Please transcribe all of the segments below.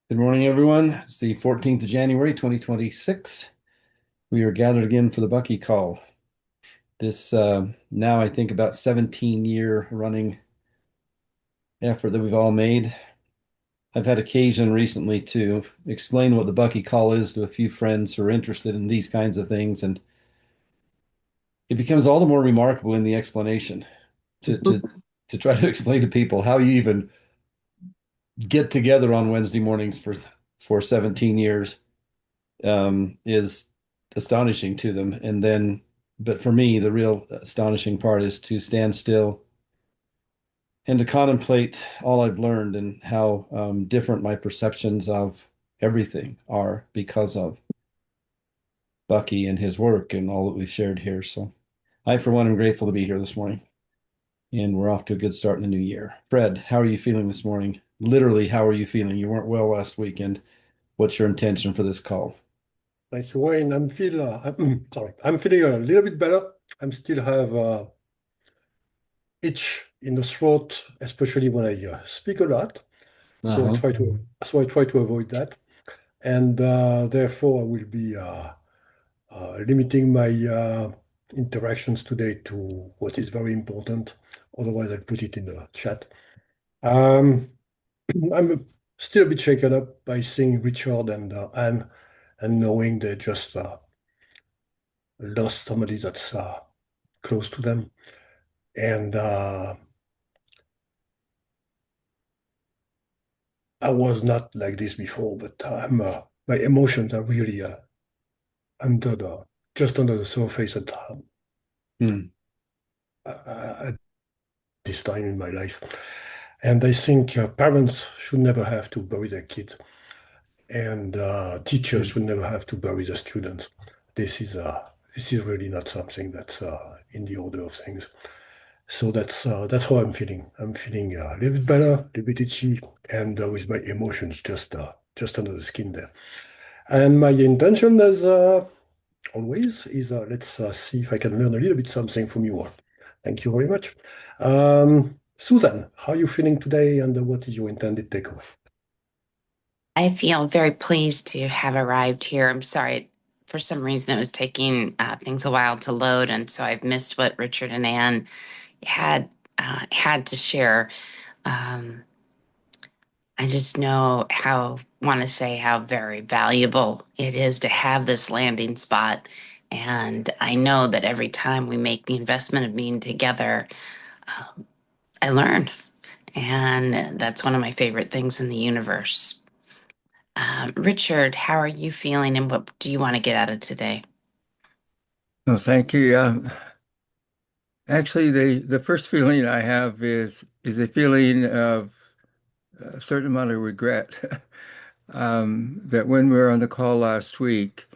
Good morning, everyone. It's the 14th of January, 2026. We are gathered again for the Bucky call. This now I think about 17-year running effort that we've all made. I've had occasion recently to explain what the Bucky call is to a few friends who are interested in these kinds of things, and it becomes all the more remarkable in the explanation to to to try to explain to people how you even get together on Wednesday mornings for 17 years is astonishing to them. And then, but for me, the real astonishing part is to stand still and to contemplate all I've learned and how different my perceptions of everything are because of Bucky and his work and all that we've shared here. So I, for one, am grateful to be here this morning. And we're off to a good start in the new year. Fred, how are you feeling this morning? Literally, how are you feeling? You weren't well last weekend. What's your intention for this call? Thank you, Wayne. I'm sorry. I'm feeling a little bit better. I'm still have itch in the throat, especially when I speak a lot. So I Uh-huh. try to avoid that, and therefore I will be limiting my interactions today to what is very important. Otherwise, I'll put it in the chat. Um, I'm still a bit shaken up by seeing Richard and Anne, and knowing they just lost somebody that's close to them. And I was not like this before, but my emotions are really under the just under the surface Hmm. at this time in my life. And I think parents should never have to bury their kids, and teachers Hmm. should never have to bury their students. This is really not something that's in the order of things. So that's how I'm feeling. I'm feeling a little bit better, a little bit itchy, and with my emotions just under the skin there. And my intention, as always, is let's see if I can learn a little bit something from you all. Thank you very much. Susan, how are you feeling today, and what is your intended takeaway? I feel very pleased to have arrived here. I'm sorry, for some reason it was taking things a while to load, and so I've missed what Richard and Ann had to share. Um, I just know how want to say how very valuable it is to have this landing spot, and I know that every time we make the investment of being together, um, I learn, and that's one of my favorite things in the universe. Richard, how are you feeling and what do you want to get out of today? No, thank you. Actually, the first feeling I have is a feeling of a certain amount of regret. That when we were on the call last week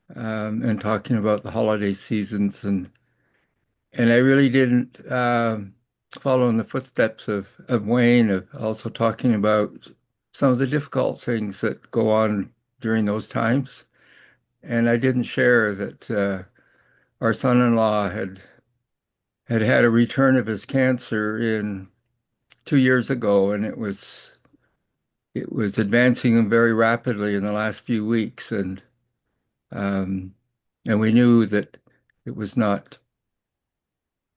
and talking about the holiday seasons, and I really didn't follow in the footsteps of Wayne, of also talking about some of the difficult things that go on during those times. And I didn't share that our son-in-law had a return of his cancer in 2 years ago, and it was advancing very rapidly in the last few weeks, um, and we knew that it was not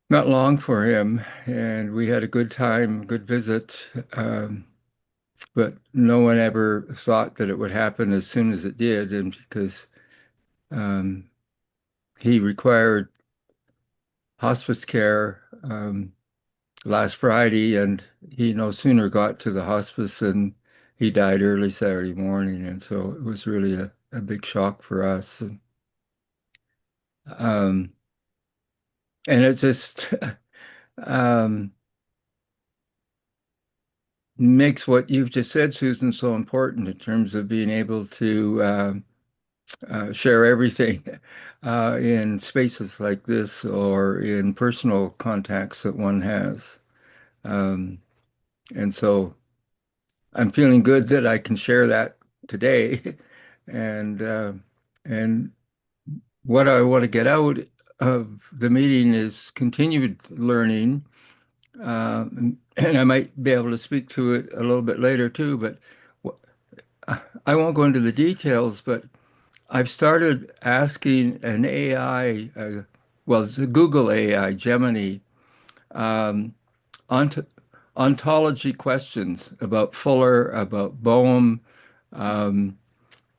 long for him, and we had a good time, good visit, but no one ever thought that it would happen as soon as it did, and because um, he required hospice care. Last Friday, and he no sooner got to the hospice than he died early Saturday morning, and so it was really a big shock for us. Um, and it just um, makes what you've just said, Susan, so important in terms of being able to share everything in spaces like this or in personal contacts that one has. Um, and so I'm feeling good that I can share that today. And and what I want to get out of the meeting is continued learning. And I might be able to speak to it a little bit later too, but I won't go into the details, but I've started asking an AI, well, it's a Google AI, Gemini, um, ont ontology questions about Fuller, about Bohm. Um,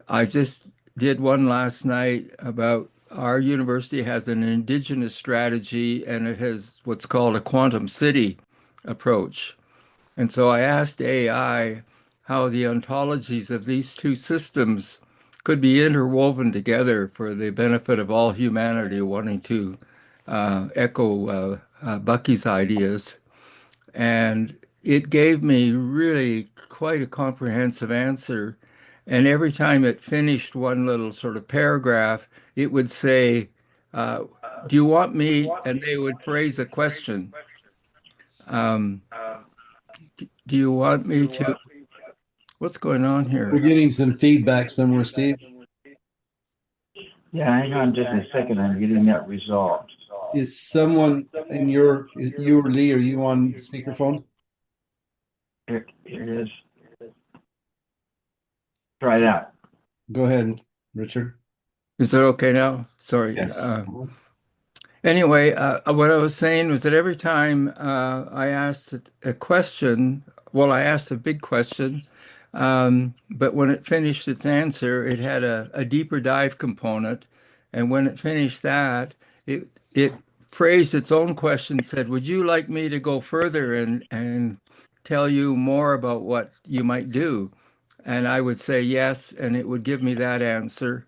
I just did one last night about our university has an indigenous strategy and it has what's called a quantum city approach. And so I asked AI how the ontologies of these two systems could be interwoven together for the benefit of all humanity, wanting to echo Bucky's ideas. And it gave me really quite a comprehensive answer. And every time it finished one little sort of paragraph, it would say, uh, do you want me? And they would phrase a question. Um, do you want me to? What's going on We're here? getting some feedback somewhere, Steve. Yeah, hang on just a second. I'm getting that resolved. Is someone in you or Lee, are you on speakerphone? Here it is. Try that. Go ahead, Richard. Is it okay now? Sorry. Yes. Anyway, what I was saying was that every time I asked a question, well, I asked a big question, but when it finished its answer, it had a deeper dive component. And when it finished that, it phrased its own question, said, would you like me to go further and tell you more about what you might do? And I would say yes, and it would give me that answer.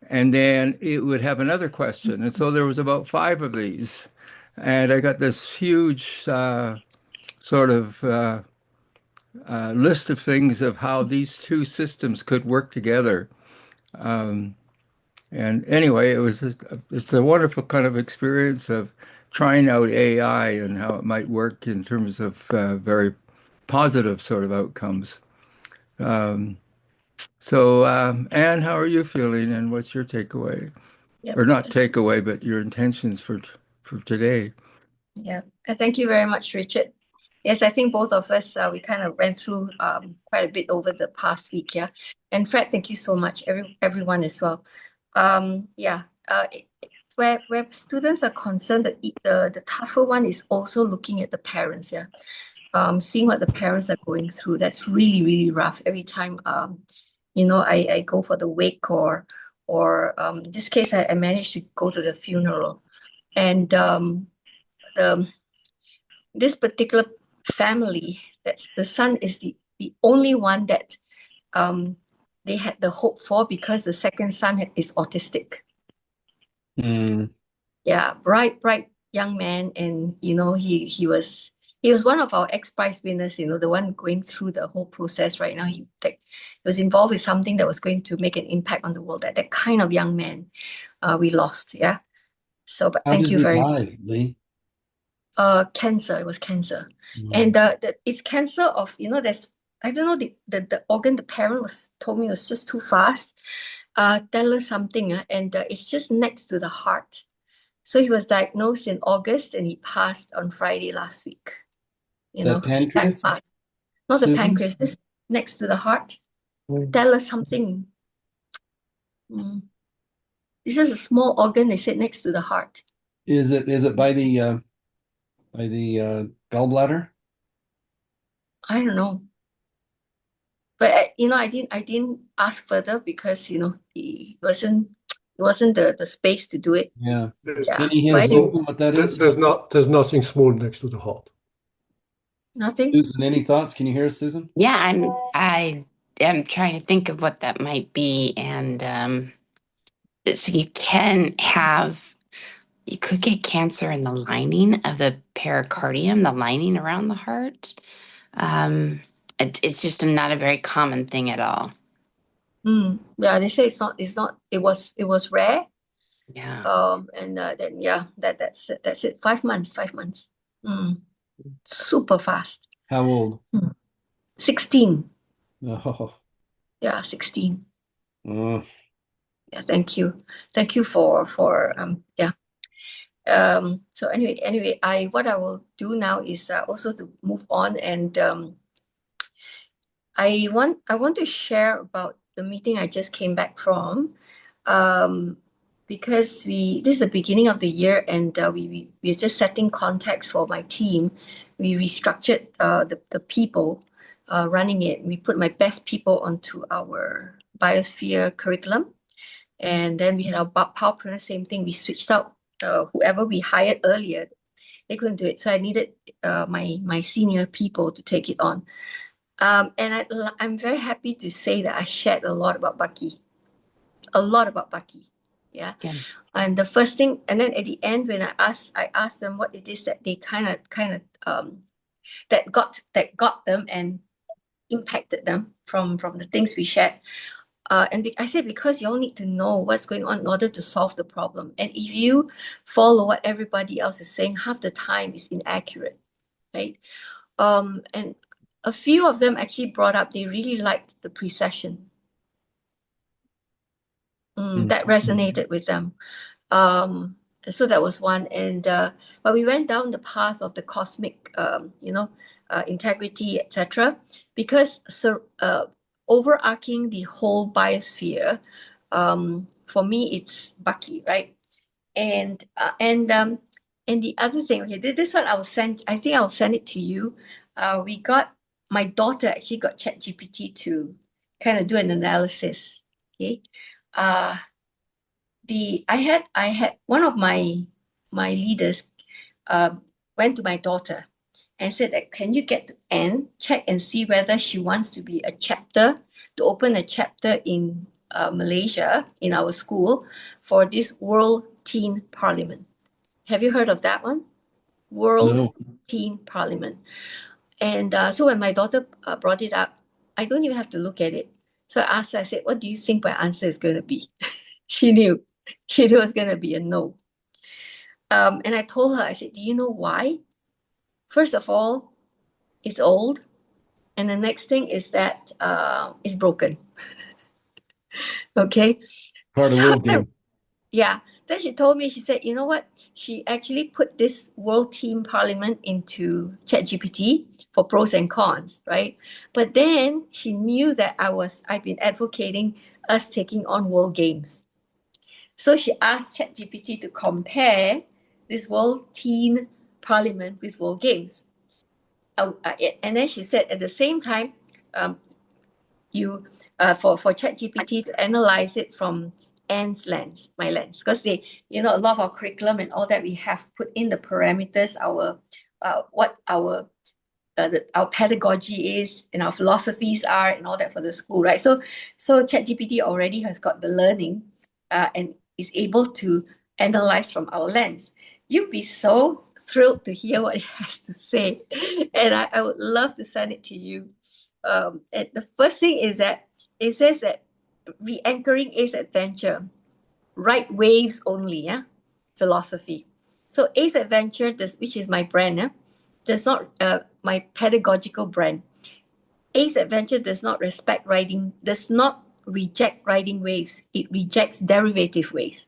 And then it would have another question. And so there was about five of these. And I got this huge sort of list of things of how these two systems could work together. Um, and anyway, it's a wonderful kind of experience of trying out AI and how it might work in terms of very positive sort of outcomes. Um, Anne, how are you feeling, and what's your takeaway? Yep. Or not takeaway, but your intentions for today? Yeah. Thank you very much, Richard. Yes, I think both of us we kind of went through quite a bit over the past week. Yeah, and Fred, thank you so much. Everyone as well. Yeah. Where students are concerned, the tougher one is also looking at the parents. Yeah. Seeing what the parents are going through. That's really, really rough. Every time I go for the wake or in this case I managed to go to the funeral. And the this particular family, that's the son is the only one that they had the hope for, because the second son is autistic. Mm. Yeah, bright young man, and he was one of our ex-prize winners, the one going through the whole process right now. He was involved with something that was going to make an impact on the world. That kind of young man we lost. Yeah. So, but How thank did you he very die, Lee? Cancer. It was cancer. Mm. And it's cancer of, there's, I don't know, the organ the parent told me was just too fast. Tell us something, and it's just next to the heart. So he was diagnosed in August and he passed on Friday last week. Is that It's that pancreas? fast. Not the Susan? pancreas, just next to the heart. Tell us something. This is a small organ, they said, next to the heart. Is it by the gallbladder? I don't know. But I didn't ask further because it wasn't the space to do it. Yeah. There's, Yeah. Any But hints, anyway, Susan, what that is? there's nothing small next to the heart. nothing. Susan, any thoughts? Can you hear us, Susan? Yeah, I am trying to think of what that might be, and so you could get cancer in the lining of the pericardium, the lining around the heart. It's just not a very common thing at all. Yeah, they say it was rare. Yeah. And then yeah, that's it. 5 months. Super fast. How old? 16. Oh, Yeah, 16. oh. Yeah, thank you for yeah. So anyway, what I will do now is also to move on, and I want to share about the meeting I just came back from, because this is the beginning of the year, and we're just setting context for my team. We restructured the people running it. We put my best people onto our biosphere curriculum, and then we had our powerpreneur, same thing. We switched out whoever we hired earlier. They couldn't do it, so I needed my senior people to take it on. And I'm very happy to say that I shared a lot about Bucky. A lot about Bucky. Yeah. Yeah. And the first thing, and then at the end, when I asked them what it is that they kind of that got them and impacted them from the things we shared. I said, because you all need to know what's going on in order to solve the problem. And if you follow what everybody else is saying, half the time it's inaccurate, right? And a few of them actually brought up they really liked the precession. That resonated with them. So that was one. And but we went down the path of the cosmic, integrity, etc. Because overarching the whole biosphere, for me, it's Bucky, right? And the other thing, okay, this one I think I'll send it to you. My daughter actually got ChatGPT to kind of do an analysis. Okay. I had one of my leaders went to my daughter and said that, can you get to Anne, check and see whether she wants to be to open a chapter in Malaysia in our school for this World Teen Parliament. Have you heard of that one? World No. Teen Parliament. And so when my daughter brought it up, I don't even have to look at it. So I asked her, I said, what do you think my answer is going to be? She knew. She knew it was going to be a no. And I told her, I said, do you know why? First of all, it's old. And the next thing is that it's broken. Okay. Part of So, world game. yeah. Then she told me, she said, you know what? She actually put this World Team Parliament into ChatGPT for pros and cons, right? But then she knew that I've been advocating us taking on World Games. So she asked ChatGPT to compare this World Teen Parliament with World Games. And then she said at the same time, you for ChatGPT to analyze it from Anne's lens, my lens, because they, a lot of our curriculum and all that we have put in the parameters, what our pedagogy is and our philosophies are and all that for the school, right? So ChatGPT already has got the learning and is able to analyze from our lens. You'd be so thrilled to hear what it has to say, and I would love to send it to you. And the first thing is that it says that re-anchoring Ace Adventure, right waves only, philosophy. So Ace Adventure, which is my brand, does not my pedagogical brand. Ace Adventure does not reject riding waves. It rejects derivative waves.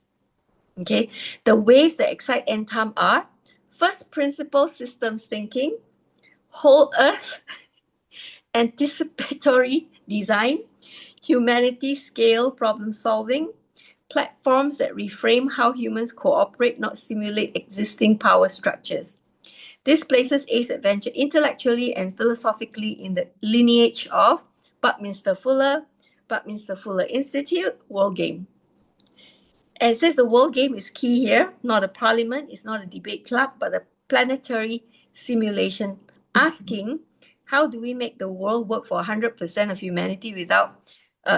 Okay, the waves that excite NTAM are first principle systems thinking, whole earth anticipatory design, humanity scale problem solving, platforms that reframe how humans cooperate, not simulate existing power structures. This places Ace Adventure intellectually and philosophically in the lineage of Buckminster Fuller Institute, World Game. And it says the World Game is key here, not a parliament, it's not a debate club, but a planetary simulation asking, how do we make the world work for 100% of humanity without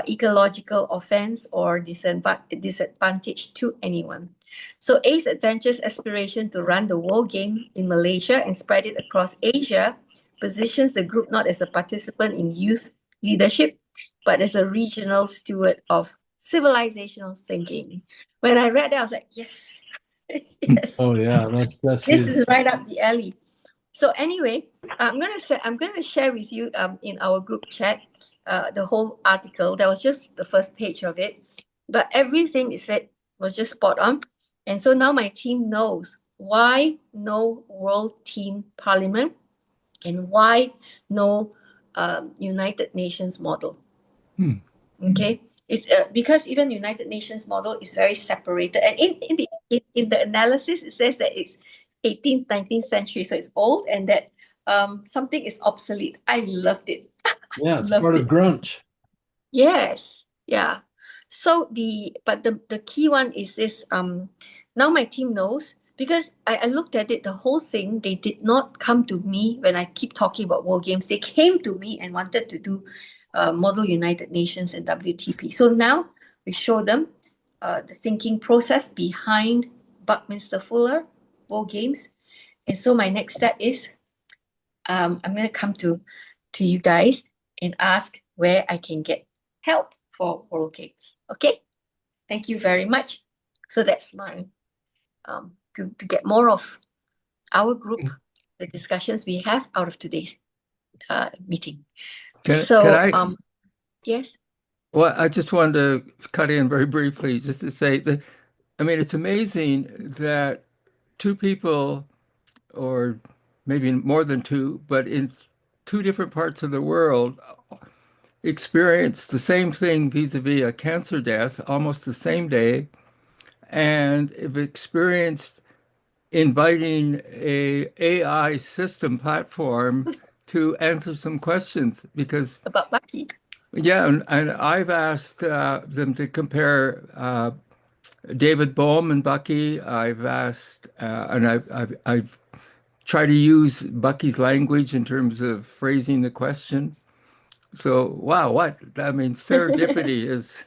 ecological offense or disadvantage to anyone? So Ace Adventure's aspiration to run the World Game in Malaysia and spread it across Asia positions the group not as a participant in youth leadership, but as a regional steward of civilizational thinking. When I read that, I was like, yes, yes. Oh yeah, that's This huge. is right up the alley. So anyway, I'm gonna share with you in our group chat the whole article. That was just the first page of it, but everything it said was just spot on. And so now my team knows why no World Teen Parliament and why no United Nations model. Hmm. Okay, it's because even United Nations model is very separated, and in the analysis it says that it's 18th, 19th century, so it's old, and that something is obsolete. I loved it. Yeah, it's Loved part of it. grunge. Yes, yeah. So the key one is this. Now my team knows because I looked at it, the whole thing. They did not come to me when I keep talking about World Games. They came to me and wanted to do Model United Nations and WTP. So now we show them the thinking process behind Buckminster Fuller World Games. And so my next step is I'm going to come to you guys and ask where I can get help for World Games. Okay, thank you very much. So that's my to get more of our group, the discussions we have out of today's meeting. Can So I? yes. Well, I just wanted to cut in very briefly just to say that, I mean, it's amazing that two people, or maybe more than two, but in two different parts of the world, experienced the same thing vis-a-vis a cancer death almost the same day, and have experienced inviting a AI system platform to answer some questions because About Bucky. yeah, and I've asked them to compare David Bohm and Bucky. I've asked, and I've tried to use Bucky's language in terms of phrasing the question. So, wow, what I mean, serendipity is.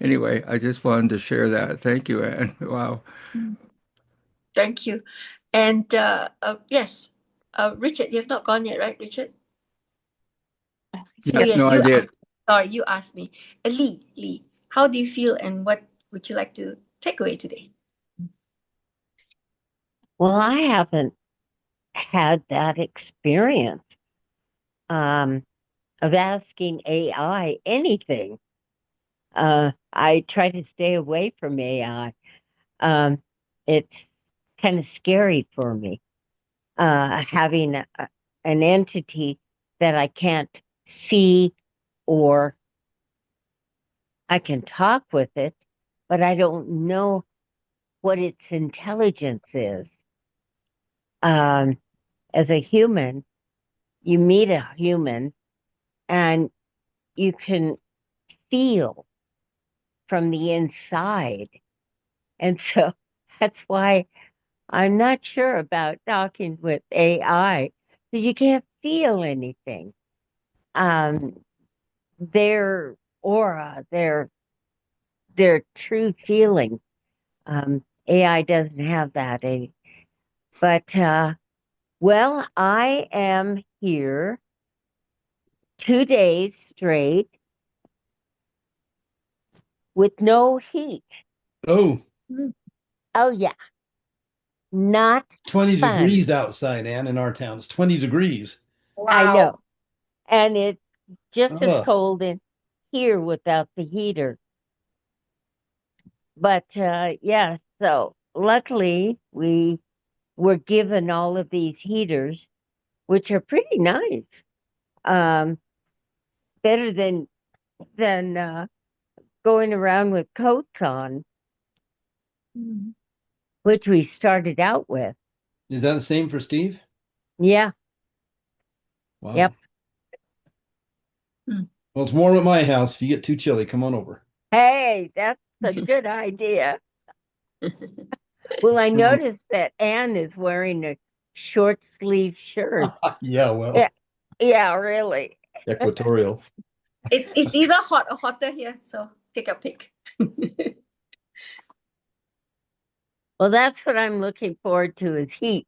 Anyway, I just wanted to share that. Thank you, Anne. Wow. Thank you. And yes, Richard, you have not gone yet, right, Richard? So Yeah, yes, no, I you did. asked. Sorry, you asked me. Lee, how do you feel and what would you like to take away today? Well, I haven't had that experience of asking AI anything. I try to stay away from AI. It's kind of scary for me, having an entity that I can't see, or I can talk with it, but I don't know what its intelligence is. Um, as a human, you meet a human and you can feel from the inside. And so that's why I'm not sure about talking with AI, because you can't feel anything. Um, their aura, their true feeling. AI doesn't have that. But well, I am here 2 days straight with no heat. Oh, Oh yeah, not 20 fun. degrees outside, Ann, in our town. It's 20 degrees. I Wow. know. And it's just as Oh, cold in here without the heater. But yeah, so luckily we were given all of these heaters, which are pretty nice. Um, better than going around with coats on, which we started out with. is that the same for Steve? Yeah, Wow. yep. Well, it's warm at my house. If you get too chilly, come on over. Hey, that's a good idea. Well, I noticed that Anne is wearing a short sleeve shirt. Yeah, Yeah, well, yeah, really. equatorial. It's either hot or hotter here, so take a pick. Well, that's what I'm looking forward to is heat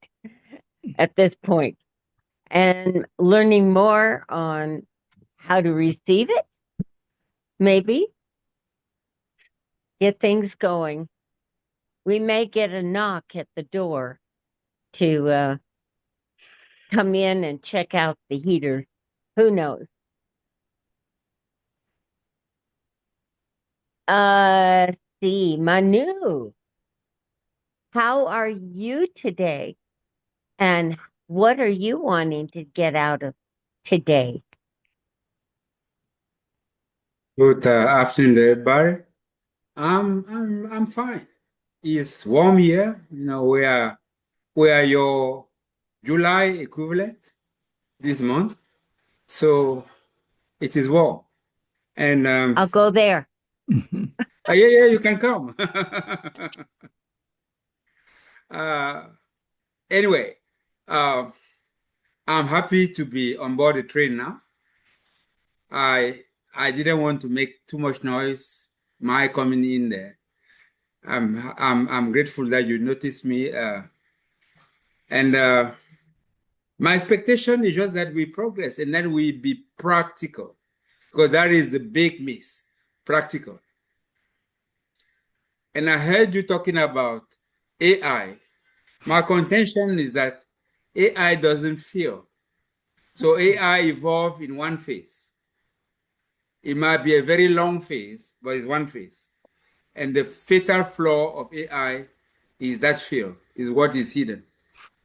at this point, and learning more on how to receive it, maybe get things going. We may get a knock at the door to come in and check out the heater. Who knows? See, Manu, how are you today? And what are you wanting to get out of today? Good afternoon, everybody. I'm fine. It's warm here. We are your July equivalent this month, so it is warm. And I'll go there. yeah, you can come. uh, anyway, uh, I'm happy to be on board the train now. I I didn't want to make too much noise. My coming in there. I'm grateful that you noticed me. And my expectation is just that we progress and then we be practical, because that is the big miss, practical. And I heard you talking about AI. My contention is that AI doesn't feel. So AI evolved in one phase. It might be a very long phase, but it's one phase. And the fatal flaw of AI is that feel, is what is hidden.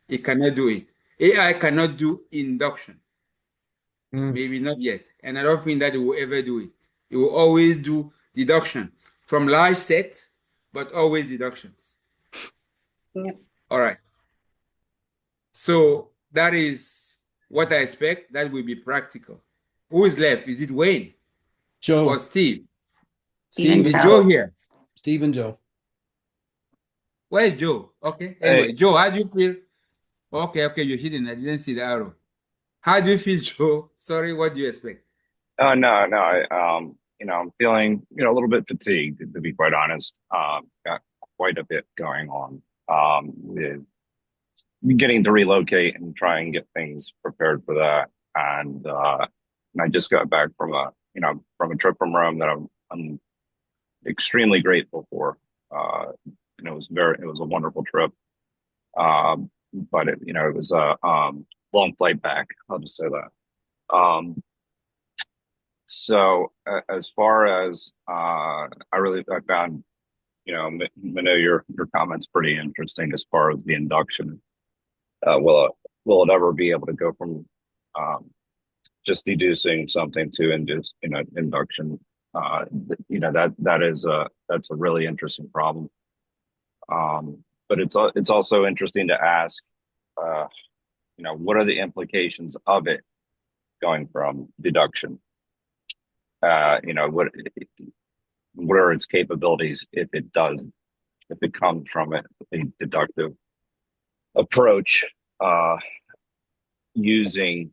It cannot do it. AI cannot do induction. Maybe not yet. And I don't think that it will ever do it. It will always do deduction from large set, but always deductions. Yep. All right. So that is what I expect. That will be practical. Who is left? Is it Wayne Joe, or Steve? Steve Is and Joe Joe. here? Steve and Joe. Where is Joe? Okay. Hey, Anyway, Joe, how do you feel? Okay, you're hidden. I didn't see the arrow. How do you feel, Joe? Sorry, what do you expect? no. I'm feeling, a little bit fatigued, to be quite honest. Got quite a bit going on. With getting to relocate and try and get things prepared for that. And I just got back from a trip from Rome that I'm extremely grateful for. And it was a wonderful trip. But it was a long flight back. I'll just say that. So as far as I found Manu, your comments pretty interesting as far as the induction. Will it ever be able to go from just deducing something to induction? That's a really interesting problem. But it's also interesting to ask, what are the implications of it going from deduction? What are its capabilities if it comes from a deductive approach, using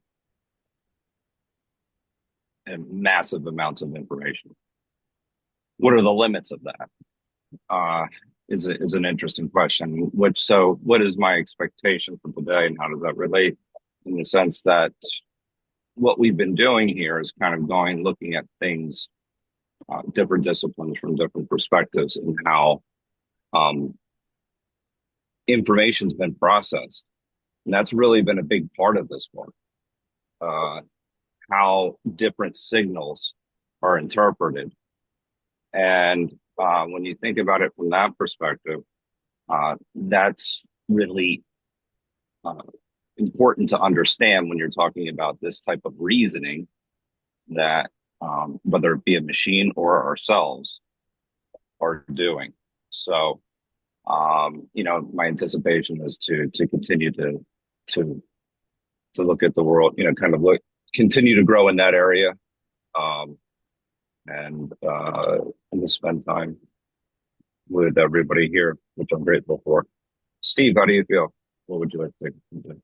massive amounts of information? What are the limits of that? Is an interesting question. What is my expectation for today, and how does that relate? In the sense that what we've been doing here is kind of looking at things, different disciplines from different perspectives, and how information's been processed. And that's really been a big part of this work. How different signals are interpreted. And when you think about it from that perspective, that's really important to understand when you're talking about this type of reasoning, that whether it be a machine or ourselves are doing. So, my anticipation is to continue to look at the world, continue to grow in that area, and to spend time with everybody here, which I'm grateful for. Steve, how do you feel? What would you like to do?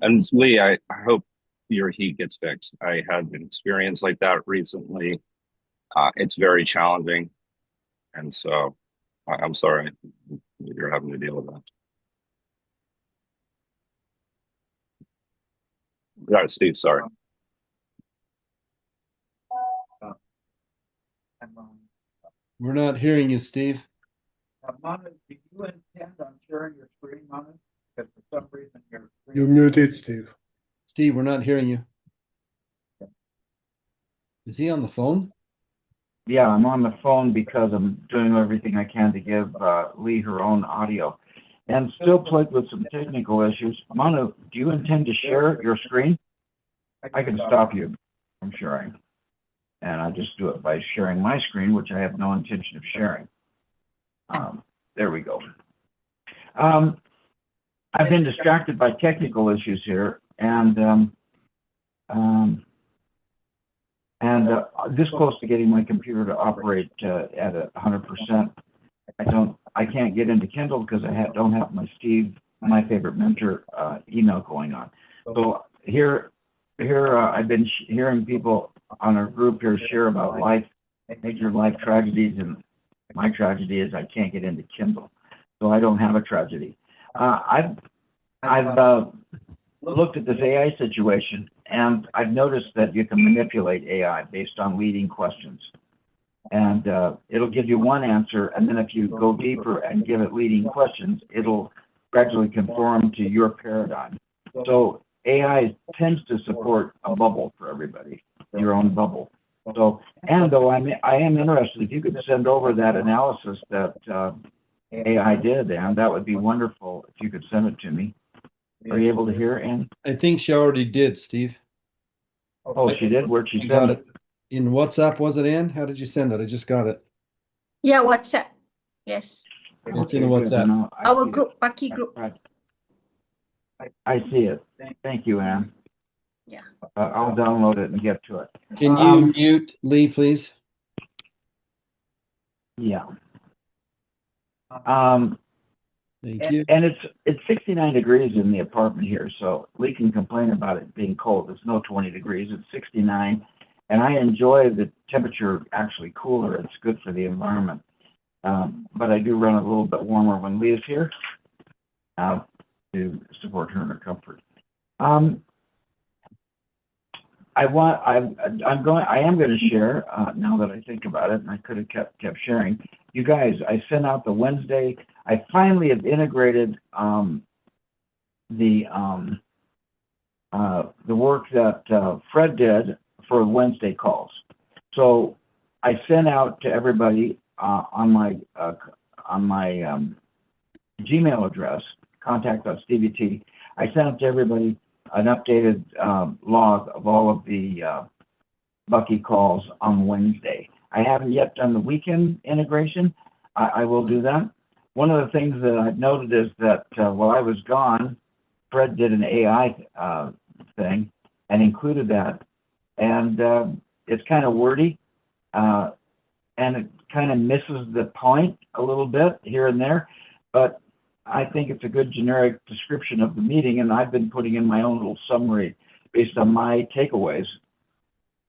And Lee, I hope your heat gets fixed. I had an experience like that recently. It's very challenging, and so I'm sorry you're having to deal with that. Got it, Steve. Sorry. We're not hearing you, Steve. Manu, do you intend on sharing your screen, Manu? Because for some reason your screen. You're muted, Steve. Steve, we're not hearing you. Is he on the phone? Yeah, I'm on the phone because I'm doing everything I can to give Lee her own audio, and still plagued with some technical issues. Manu, do you intend to share your screen? I can stop you from sharing. and I just do it by sharing my screen, which I have no intention of sharing. There we go. I've been distracted by technical issues here, and this close to getting my computer to operate at 100%. I can't get into Kindle because I don't have my Steve, my favorite mentor, email going on. So here I've been hearing people on our group here share about major life tragedies, and my tragedy is I can't get into Kindle, so I don't have a tragedy. I've looked at this AI situation, and I've noticed that you can manipulate AI based on leading questions. And it'll give you one answer, and then if you go deeper and give it leading questions, it'll gradually conform to your paradigm. So AI tends to support a bubble for everybody, your own bubble. So, and though I am interested, if you could send over that analysis that AI did, and that would be wonderful if you could send it to me. Are you able to hear, Ann? I think she already did, Steve. Oh, she did? Where'd she You send got it? it. In WhatsApp, was it, Ann? How did you send it? I just got it. Yeah, WhatsApp. Yes. It's in the Okay, good. WhatsApp. No, I Our see it. group, Bucky group. I see it. Thank you, Ann. Yeah. I'll download it and get to it. Can you mute Lee, please? Yeah. Thank you. And it's 69 degrees in the apartment here, so Lee can complain about it being cold. It's no 20 degrees, it's 69. And I enjoy the temperature actually cooler. It's good for the environment. But I do run a little bit warmer when Lee is here to support her in her comfort. I am going to share now that I think about it, and I could have kept sharing. You guys, I sent out the Wednesday. I finally have integrated the work that Fred did for Wednesday calls. So I sent out to everybody on my Gmail address, contact.steviet. I sent it to everybody an updated log of all of the Bucky calls on Wednesday. I haven't yet done the weekend integration. I will do that. One of the things that I've noted is that while I was gone, Fred did an AI thing and included that. And it's kind of wordy, and it kind of misses the point a little bit here and there. But I think it's a good generic description of the meeting, and I've been putting in my own little summary based on my takeaways.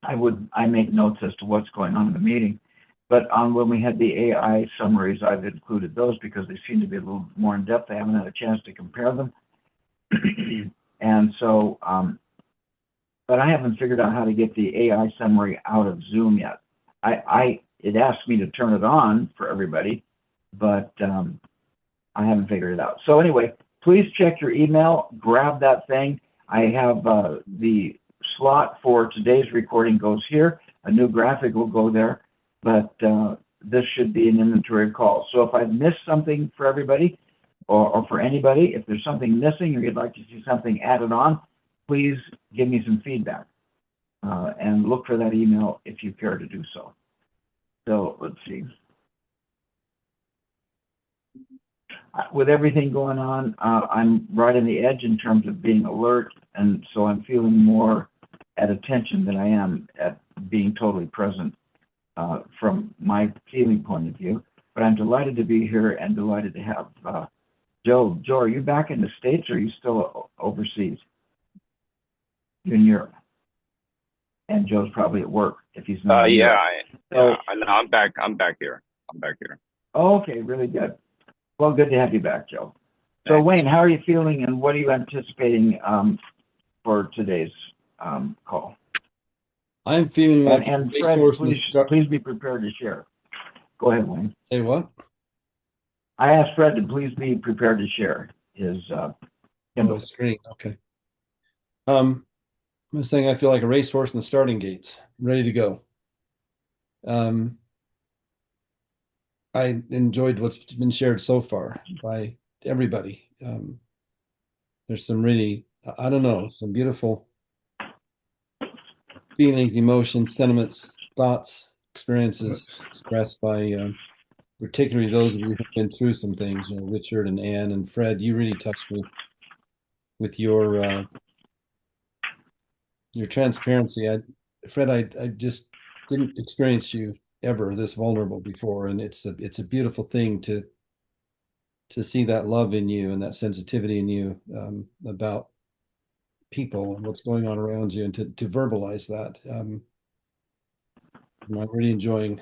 I make notes as to what's going on in the meeting. But when we had the AI summaries, I've included those because they seem to be a little more in depth. I haven't had a chance to compare them. And so, but I haven't figured out how to get the AI summary out of Zoom yet. It asked me to turn it on for everybody, but I haven't figured it out. So anyway, please check your email, grab that thing. I have the slot for today's recording goes here. A new graphic will go there, but this should be an inventory of calls. So if I've missed something for everybody or for anybody, if there's something missing or you'd like to see something added on, please give me some feedback and look for that email if you care to do so. So let's see. With everything going on, I'm right on the edge in terms of being alert, and so I'm feeling more at attention than I am at being totally present from my feeling point of view. But I'm delighted to be here and delighted to have Joe. Joe, are you back in the States or are you still overseas? You're in Europe. And Joe's probably at work if he's not. Yeah, I'm back. I'm back here. Okay, really good. Well, good to have you back, Joe. So, Wayne, how are you feeling, and what are you anticipating for today's call? I'm feeling like and a Fred, resource. Please be prepared to share. Go ahead, Wayne. Say what? I asked Fred to please be prepared to share his screen. Okay. I was saying I feel like a racehorse in the starting gates, ready to go. I enjoyed what's been shared so far by everybody. There's some really, I don't know, some beautiful feelings, emotions, sentiments thoughts, experiences expressed by particularly those of you who've been through some things, Richard and Ann and Fred. You really touched me with your transparency. Fred, I just didn't experience you ever this vulnerable before, and it's a beautiful thing to see that love in you and that sensitivity in you about people and what's going on around you, and to verbalize that. I'm really enjoying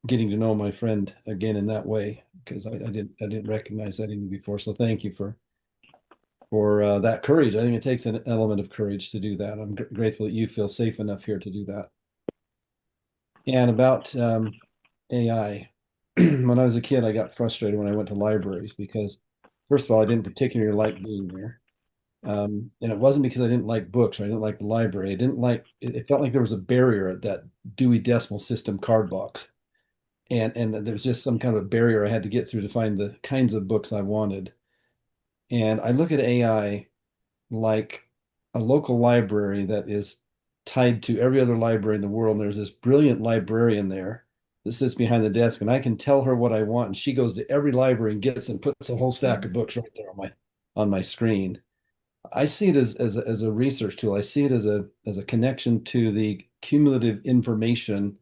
getting to know my friend again in that way, because I didn't recognize that in you before. So thank you for that courage. I think it takes an element of courage to do that. I'm grateful that you feel safe enough here to do that. And about AI, when I was a kid, I got frustrated when I went to libraries because, first of all, I didn't particularly like being there. And it wasn't because I didn't like books or I didn't like the library. I didn't like it. It felt like there was a barrier at that Dewey Decimal System card box. And there was just some kind of a barrier I had to get through to find the kinds of books I wanted. And I look at AI like a local library that is tied to every other library in the world. And there's this brilliant librarian there that sits behind the desk, and I can tell her what I want, and she goes to every library and gets and puts a whole stack of books right there on my screen. I see it as a research tool. I see it as a connection to the cumulative information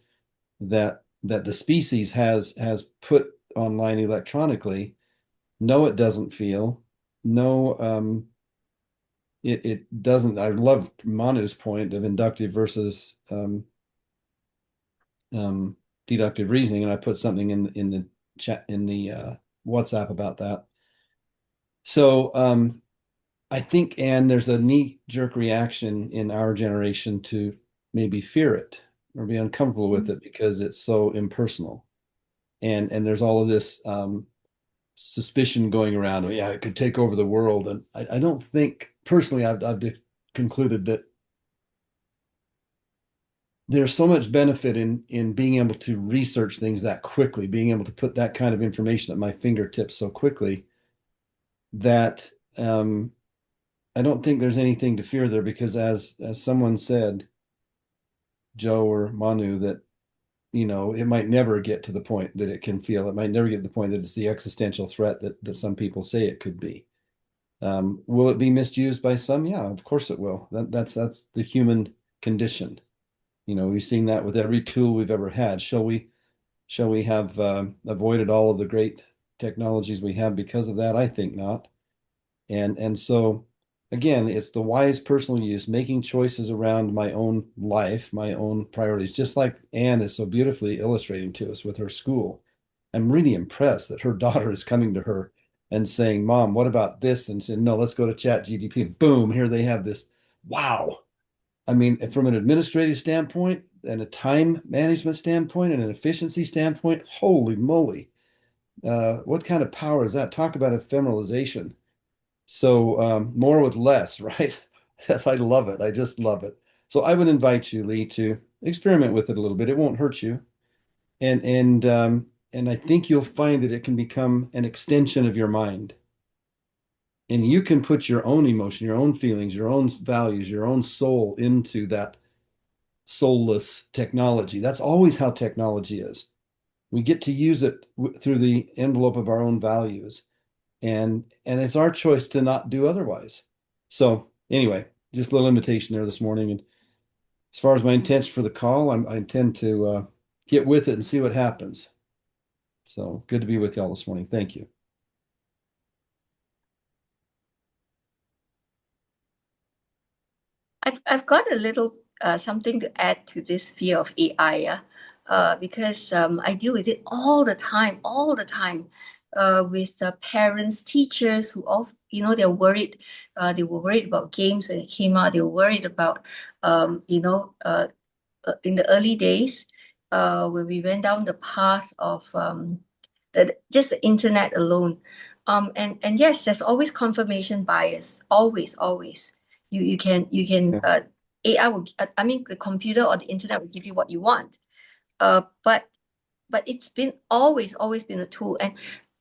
that the species has put online electronically. No, it doesn't feel. No, it doesn't. I love Manu's point of inductive versus deductive reasoning, and I put something in the chat in the WhatsApp about that. So I think, and there's a knee-jerk reaction in our generation to maybe fear it or be uncomfortable with it because it's so impersonal. And there's all of this suspicion going around. Yeah, it could take over the world. And I don't think, personally, I've concluded that there's so much benefit in being able to research things that quickly, being able to put that kind of information at my fingertips so quickly that I don't think there's anything to fear there, because as someone said, Joe or Manu, that it might never get to the point that it can feel. It might never get to the point that it's the existential threat that some people say it could be. Will it be misused by some? Yeah, of course it will. That's the human condition. We've seen that with every tool we've ever had. Shall we have avoided all of the great technologies we have because of that? I think not. And so again, it's the wise personal use, making choices around my own life, my own priorities, just like Anne is so beautifully illustrating to us with her school. I'm really impressed that her daughter is coming to her and saying, Mom, what about this? And saying, no, let's go to Chat GDP. Boom, here they have this. Wow. I mean, from an administrative standpoint and a time management standpoint and an efficiency standpoint, holy moly. What kind of power is that? Talk about ephemeralization. So more with less, right? I love it. I just love it. So I would invite you, Lee, to experiment with it a little bit. It won't hurt you, and I think you'll find that it can become an extension of your mind, and you can put your own emotion, your own feelings, your own values, your own soul into that soulless technology. That's always how technology is. We get to use it through the envelope of our own values, and it's our choice to not do otherwise. So anyway, just a little invitation there this morning. And as far as my intention for the call, I intend to get with it and see what happens. So good to be with y'all this morning. Thank you. I've got a little something to add to this fear of AI, because I deal with it all the time, with parents, teachers who all they're worried. They were worried about games when it came out. They were worried about in the early days, when we went down the path of just the internet alone. And yes, there's always confirmation bias. Always. You can AI will, I mean, the computer or the internet will give you what you want. But it's been always been a tool. And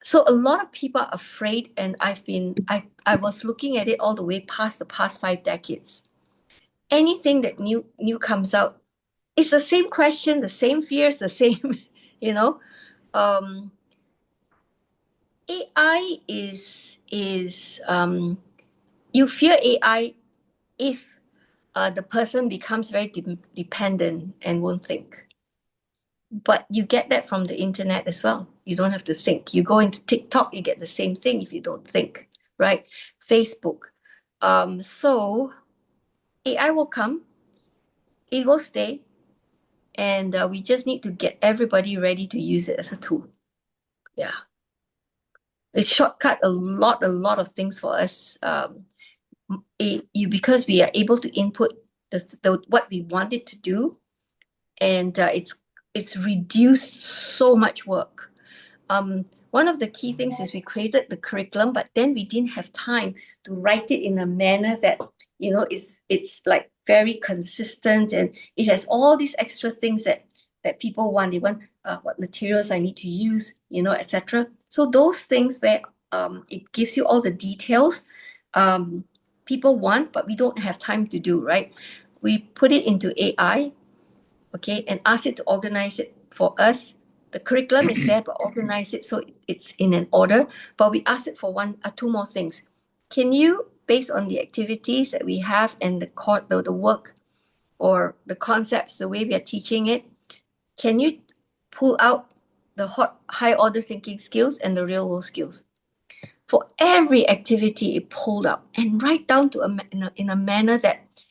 so a lot of people are afraid, and I was looking at it all the way past the past 5 decades. Anything that new comes out, it's the same question, the same fears, the same, you know. AI is you fear AI if the person becomes very dependent and won't think. But you get that from the internet as well. You don't have to think. You go into TikTok, you get the same thing if you don't think, right? Facebook. So AI will come, it will stay, and we just need to get everybody ready to use it as a tool. Yeah. It shortcut a lot of things for us. Because we are able to input what we wanted to do, and it's reduced so much work. One of the key things is we created the curriculum, but then we didn't have time to write it in a manner that it's like very consistent, and it has all these extra things that people want. They want what materials I need to use, etc. So those things where it gives you all the details people want, but we don't have time to do, right? We put it into AI, okay, and ask it to organize it for us. The curriculum is there, but organize it so it's in an order. But we ask it for one or two more things. Can you, based on the activities that we have and the work or the concepts, the way we are teaching it, can you pull out the high order thinking skills and the real world skills? For every activity, it pulled out and right down to in a manner that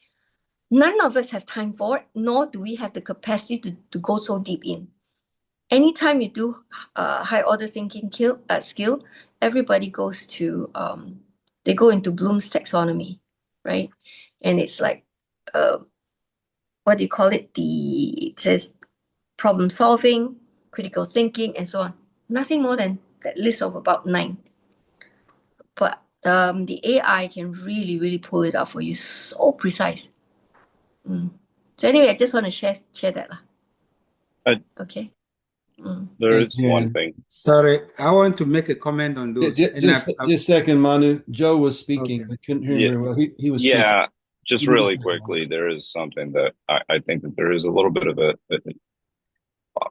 none of us have time for it, nor do we have the capacity to go so deep in. Anytime you do high order thinking skill, everybody goes to they go into Bloom's taxonomy, right? And it's like what do you call it? It says problem solving, critical thinking, and so on. Nothing more than that list of about 9. But the AI can really, really pull it out for you, so precise. So anyway, I just want to share that. Okay. There Hey, is one Jan. thing. Sorry, I want to make a comment on those. Just a second, Manu. Joe was speaking. Okay. I couldn't hear him very well. He was speaking. Yeah, just really quickly, there is something that I think that there is a little bit of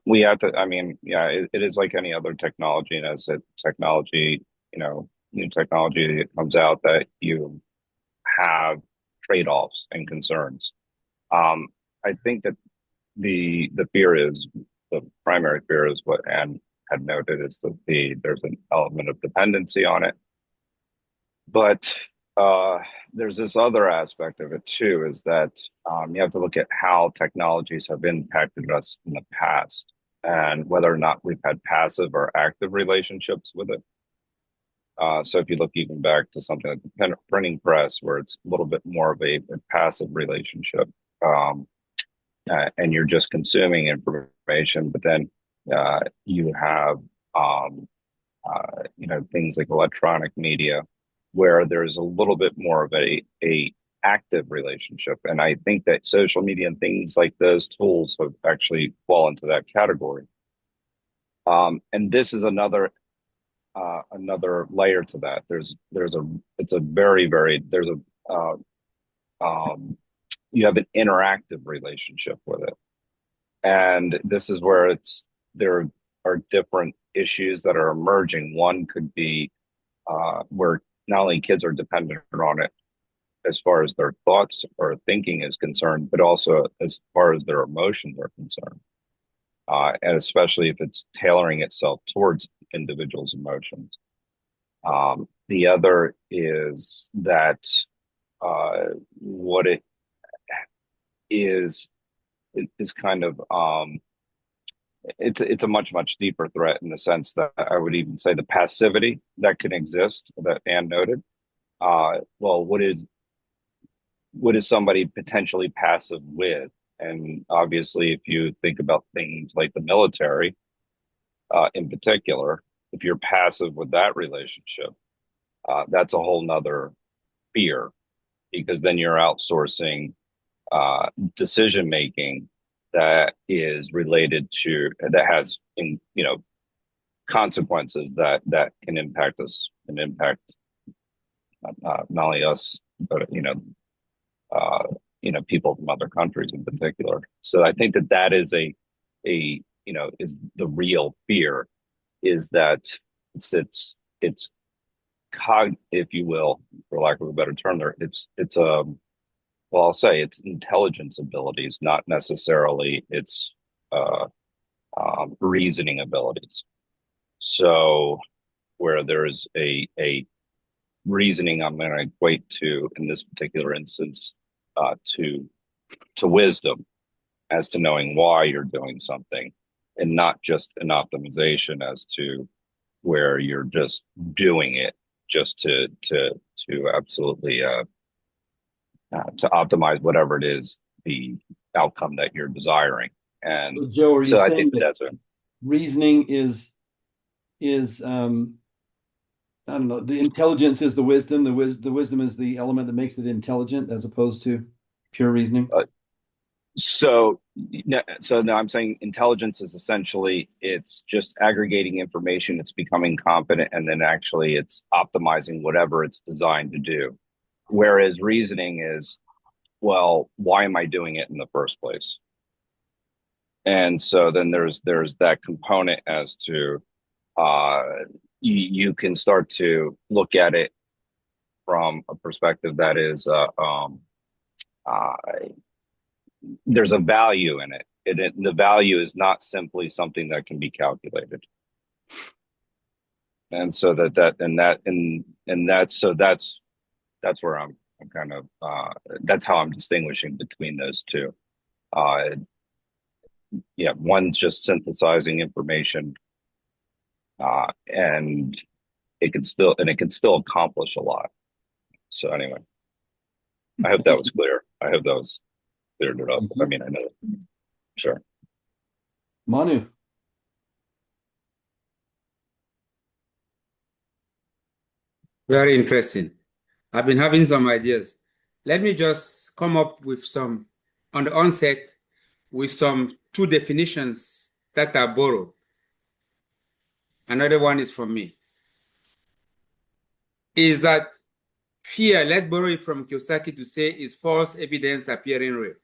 we have to, I mean, yeah, it is like any other technology. And as a technology, new technology that comes out, that you have trade-offs and concerns. I think that the primary fear is what Anne had noted, is that there's an element of dependency on it. But there's this other aspect of it too, is that you have to look at how technologies have impacted us in the past and whether or not we've had passive or active relationships with it. So if you look even back to something like the printing press, where it's a little bit more of a passive relationship, and you're just consuming information, but then you have things like electronic media, where there's a little bit more of a active relationship. And I think that social media and things like those tools have actually fall into that category. And this is another layer to that. You have an interactive relationship with it. And this is where there are different issues that are emerging. One could be where not only kids are dependent on it as far as their thoughts or thinking is concerned, but also as far as their emotions are concerned. And especially if it's tailoring itself towards individuals' emotions. The other is that what it is kind of it's a much deeper threat, in the sense that I would even say the passivity that can exist, that Anne noted. Well, what is somebody potentially passive with? And obviously, if you think about things like the military, in particular, if you're passive with that relationship, that's a whole nother fear, because then you're outsourcing decision making that has consequences that can impact us and impact not only us, but people from other countries in particular. So I think that is is the real fear, is that it's if you will, for lack of a better term, there it's well, I'll say it's intelligence abilities, not necessarily its uh, reasoning abilities. So where there is a reasoning, I'm going to equate to, in this particular instance, to wisdom, as to knowing why you're doing something, and not just an optimization as to where you're just doing it just to absolutely to optimize whatever it is, the outcome that you're desiring. And So, Joe, are you so I saying think that that's reasoning is I don't know, the intelligence is the wisdom, the wisdom is the element that makes it intelligent as opposed to pure reasoning? So now I'm saying intelligence is essentially, it's just aggregating information, it's becoming competent, and then actually it's optimizing whatever it's designed to do. Whereas reasoning is, well, why am I doing it in the first place? And so then there's that component as to you can start to look at it from a perspective that is uh, there's a value in it. The value is not simply something that can be calculated. And so that's where I'm kind of that's how I'm distinguishing between those two. Uh, yeah, one's just synthesizing information, and it can still accomplish a lot. So anyway, I hope that was clear. I hope that was cleared it up. I mean, I know. Sure. Manu. Very interesting. I've been having some ideas. Let me just come up with some, on the onset, with some two definitions that are borrowed. Another one is from me. Is that fear, let's borrow it from Kiyosaki to say, is false evidence appearing real.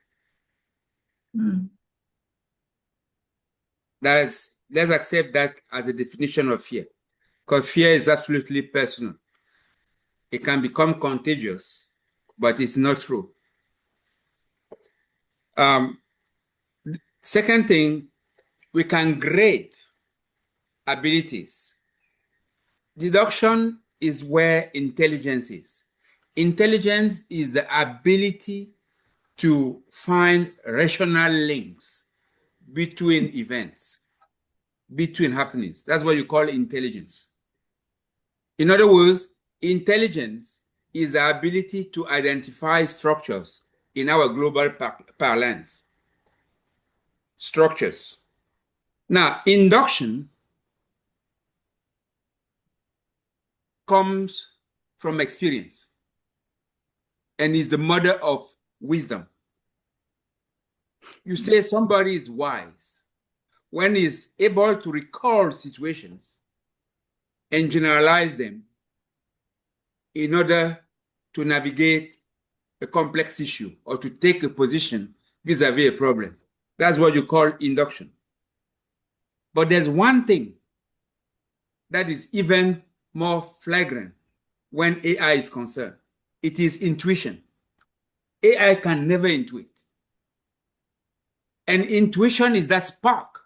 Let's accept that as a definition of fear, because fear is absolutely personal. It can become contagious, but it's not true. Second thing, we can grade abilities. Deduction is where intelligence is. Intelligence is the ability to find rational links between events, between happenings. That's what you call intelligence. In other words, intelligence is the ability to identify structures in our global parlance. Structures. Now, induction comes from experience and is the mother of wisdom. You say somebody is wise when he's able to recall situations and generalize them in order to navigate a complex issue or to take a position vis-a-vis a problem. That's what you call induction. But there's one thing that is even more flagrant when AI is concerned. It is intuition. AI can never intuit. And intuition is that spark,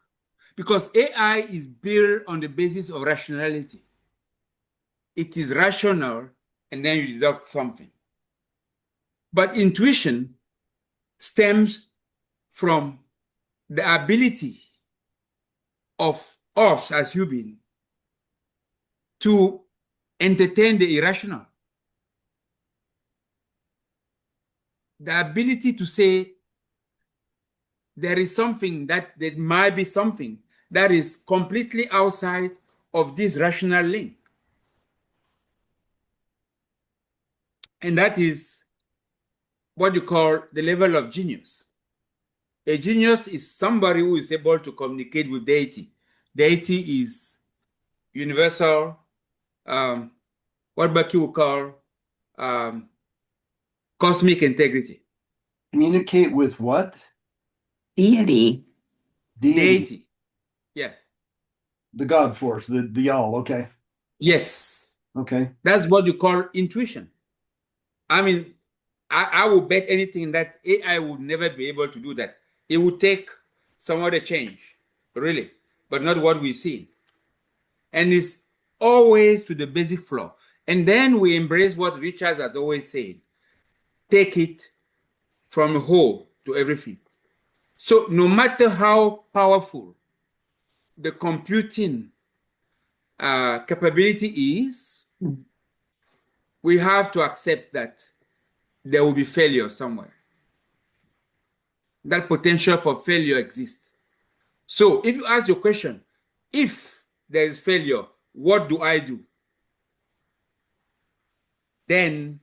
because AI is built on the basis of rationality. It is rational, and then you deduct something. But intuition stems from the ability of us as humans to entertain the irrational. The ability to say there is something that there might be something that is completely outside of this rational link. And that is what you call the level of genius. A genius is somebody who is able to communicate with deity. Deity is universal, what Bucky would call cosmic integrity. Communicate with what? Deity. Deity. Yeah. The God force, the all. Okay. Yes. Okay. That's what you call intuition. I mean, I will bet anything that AI would never be able to do that. It would take some other change, really, but not what we see. And it's always to the basic flaw. And then we embrace what Richard has always said: take it from whole to everything. So no matter how powerful the computing capability is, we have to accept that there will be failure somewhere. That potential for failure exists. So if you ask your question, if there is failure, what do I do? Then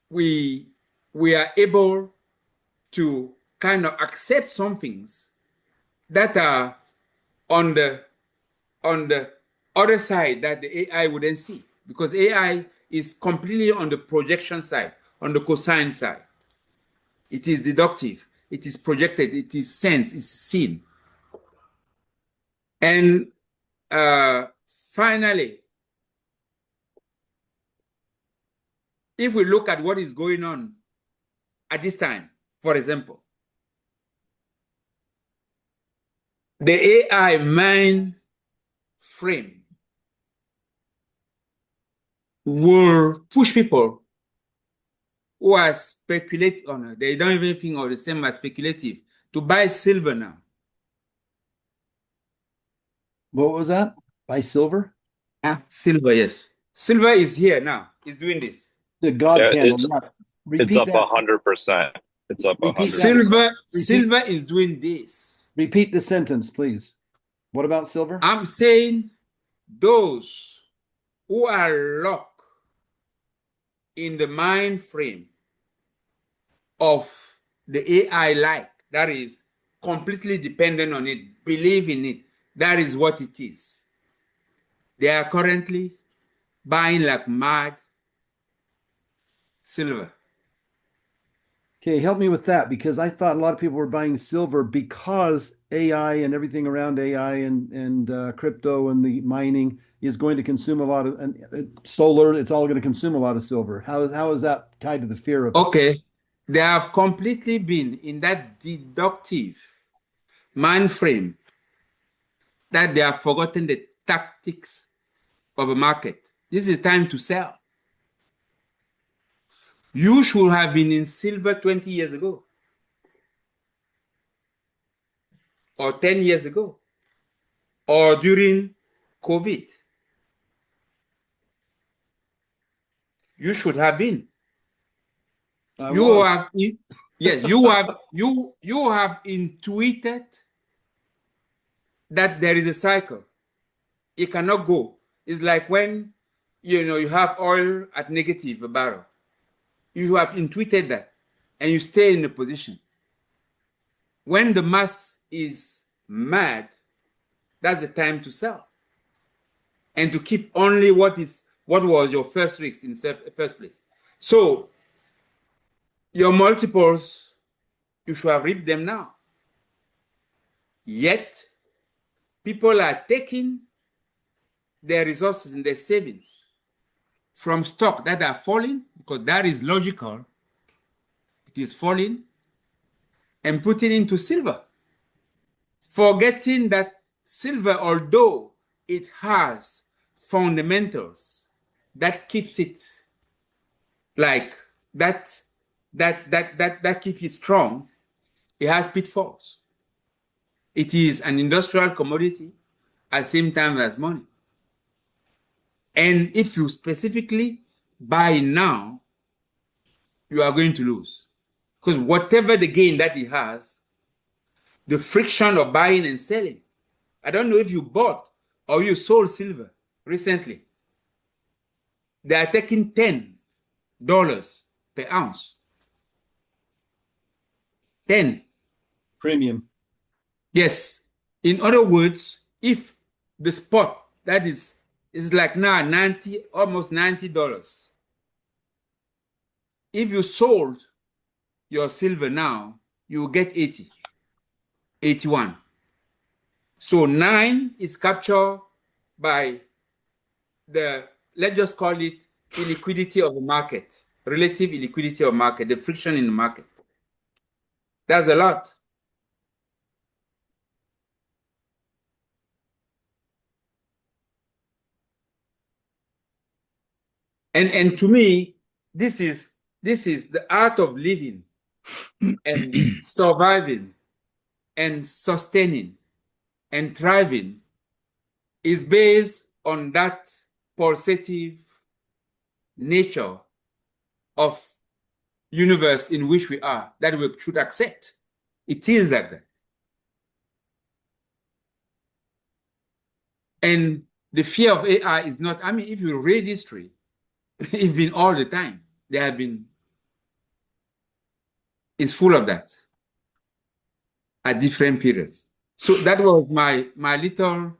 we are able to kind of accept some things that are on the other side that the AI wouldn't see, because AI is completely on the projection side, on the cosine side. It is deductive, it is projected, it is sensed, it's seen. And finally, if we look at what is going on at this time, for example, the AI mind frame will push people who are speculating on, they don't even think of the same as speculative, to buy silver now. What was that? Buy silver? Yeah. Silver, yes. Silver is here now. It's doing this. The God Yeah, candle. it's Not. it's Repeat up that. 100%. It's up Repeat 100%. that. Silver is doing this. Repeat the sentence, please. What about silver? I'm saying those who are locked in the mind frame of the AI, like that is completely dependent on it, believe in it, that is what it is. They are currently buying like mad silver. Okay, help me with that, because I thought a lot of people were buying silver because AI and everything around AI and crypto and the mining is going to consume a lot of solar. It's all going to consume a lot of silver. How is that tied to the fear of? Okay, they have completely been in that deductive mind frame that they have forgotten the tactics of a market. This is time to sell. You should have been in silver 20 years ago or 10 years ago or during COVID. You should have been. You have, yes, you have intuited that there is a cycle. It cannot go. It's like when you have oil at negative a barrel. You have intuited that and you stay in the position. When the mass is mad, that's the time to sell. And to keep only what was your first risk in the first place. So your multiples, you should have reaped them now. Yet people are taking their resources and their savings from stock that are falling, because that is logical, it is falling, and putting into silver, forgetting that silver, although it has fundamentals that keeps it like that keeps it strong, it has pitfalls. It is an industrial commodity at the same time as money. And if you specifically buy now, you are going to lose. Because whatever the gain that it has, the friction of buying and selling. I don't know if you bought or you sold silver recently. They are taking $10 per ounce. 10. Premium. Yes. In other words, if the spot that is like now 90, almost $90. If you sold your silver now, you will get 80, 81. So 9 is captured by the, let's just call it illiquidity of the market, relative illiquidity of market, the friction in the market. That's a lot. And to me, this is the art of living and surviving and sustaining and thriving is based on that pulsative nature of universe in which we are, that we should accept. It is like that. And the fear of AI is not, I mean, if you read history, it's been all the time. There have been, it's full of that at different periods. So that was my little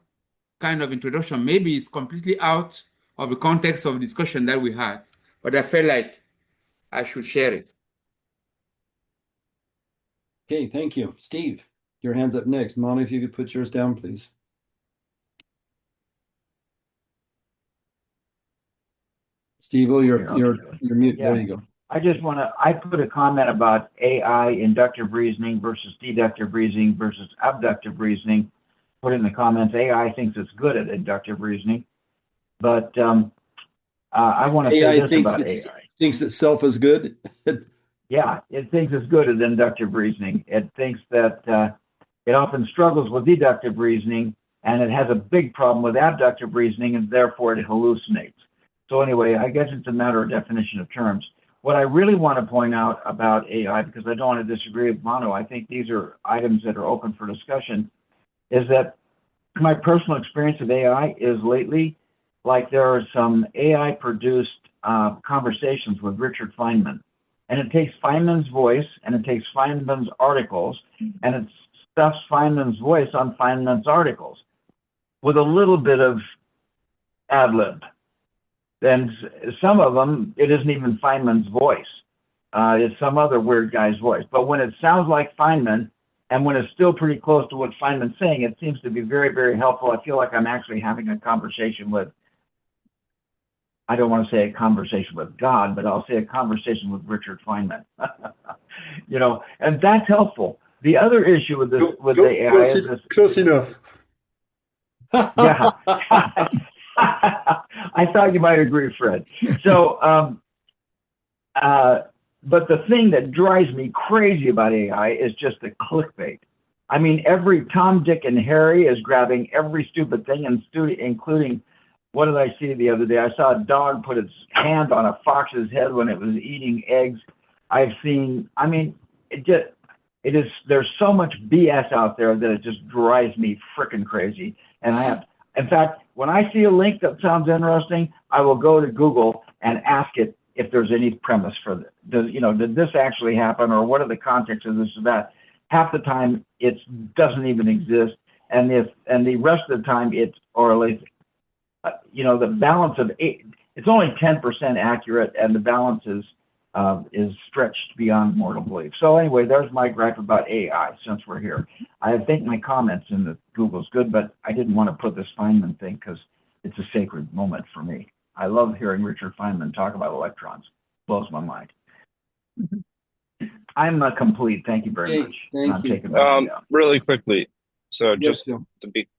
kind of introduction. Maybe it's completely out of the context of the discussion that we had, but I felt like I should share it. Okay, thank you. Steve, your hand's up next. Manu, if you could put yours down, please. Steve, you're mute. Yeah. There you go. I put a comment about AI inductive reasoning versus deductive reasoning versus abductive reasoning. Put in the comments, AI thinks it's good at inductive reasoning, but I want to say this about AI. Thinks itself is good. Yeah, it thinks it's good at inductive reasoning. It thinks that it often struggles with deductive reasoning, and it has a big problem with abductive reasoning, and therefore it hallucinates. So anyway, I guess it's a matter of definition of terms. What I really want to point out about AI, because I don't want to disagree with Manu, I think these are items that are open for discussion, is that my personal experience of AI is lately, like there are some AI-produced conversations with Richard Feynman. And it takes Feynman's voice, and it takes Feynman's articles, and it stuffs Feynman's voice on Feynman's articles with a little bit of ad-lib. And some of them, it isn't even Feynman's voice. It's some other weird guy's voice. But when it sounds like Feynman, and when it's still pretty close to what Feynman's saying, it seems to be very, very helpful. I feel like I'm actually having a conversation with, I don't want to say a conversation with God, but I'll say a conversation with Richard Feynman. You know, and that's helpful. The other issue with this, with the AI is this. Close enough. Yeah. I thought you might agree, Fred. So, but the thing that drives me crazy about AI is just the clickbait. I mean, every Tom, Dick, and Harry is grabbing every stupid thing, including, what did I see the other day? I saw a dog put its hand on a fox's head when it was eating eggs. I've seen, I mean, there's so much BS out there that it just drives me freaking crazy. And in fact, when I see a link that sounds interesting, I will go to Google and ask it if there's any premise for it. Did this actually happen, or what are the contexts of this or that? Half the time it doesn't even exist, and the rest of the time or at least, the balance of it's only 10% accurate, and the balance is stretched beyond mortal belief. So anyway, there's my gripe about AI. Since we're here, I think my comments in the Google's good, but I didn't want to put this Feynman thing because it's a sacred moment for me. I love hearing Richard Feynman talk about electrons. Blows my mind. I'm complete. Thank you very much. Thank you. Really quickly. So Yes,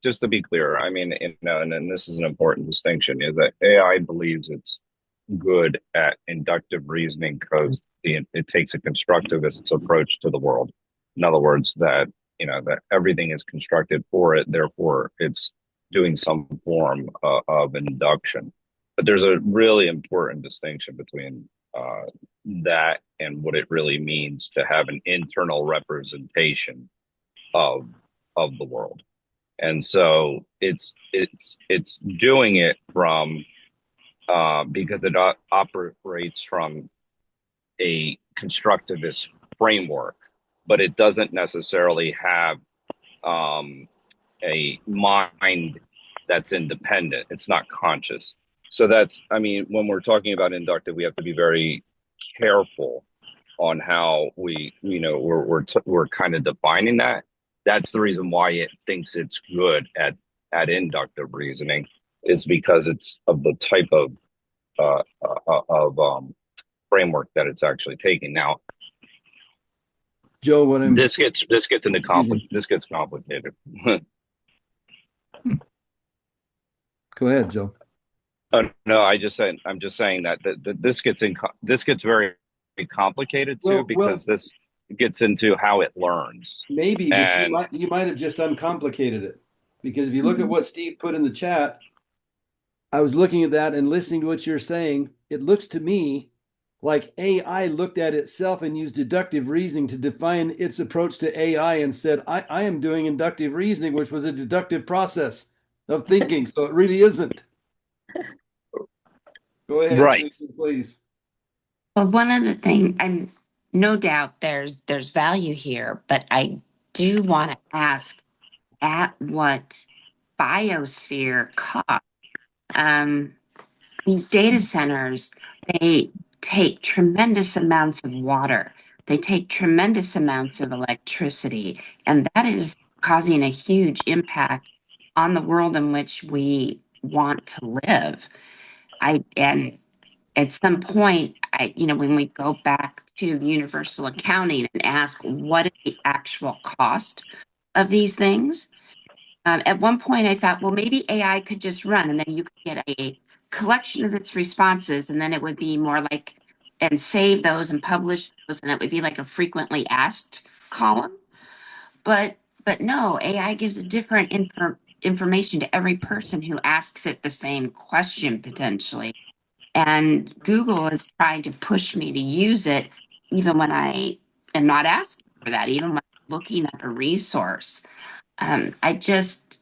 just to be clear, I mean, and this is an important distinction, is that AI believes it's good at inductive reasoning because it takes a constructivist approach to the world. In other words, that everything is constructed for it, therefore it's doing some form of induction. But there's a really important distinction between that and what it really means to have an internal representation of the world. And so it's doing it from because it operates from a constructivist framework, but it doesn't necessarily have a mind that's independent. It's not conscious. So when we're talking about inductive, we have to be very careful on how we're kind of defining that. That's the reason why it thinks it's good at inductive reasoning, is because it's of the type of framework that it's actually taking. Now, Joe, what I'm this gets into confusing. this gets complicated. Go ahead, Joe. Oh, no, I'm just saying that this gets very complicated too, because this gets into how it learns. Maybe, but And you might have just uncomplicated it, because if you look at what Steve put in the chat, I was looking at that and listening to what you're saying. It looks to me like AI looked at itself and used deductive reasoning to define its approach to AI and said, I am doing inductive reasoning, which was a deductive process of thinking. So it really isn't. Go ahead, right. Susan, please. Well, one other thing, I'm no doubt there's value here, but I do want to ask at what biosphere cost. These data centers, they take tremendous amounts of water. They take tremendous amounts of electricity, and that is causing a huge impact on the world in which we want to live. And at some point, when we go back to universal accounting and ask what is the actual cost of these things, at one point I thought, well, maybe AI could just run and then you could get a collection of its responses, and then it would be more like, and save those and publish those, and it would be like a frequently asked column. But no, AI gives a different information to every person who asks it the same question potentially. And Google is trying to push me to use it even when I am not asking for that, even when I'm looking up a resource. I just,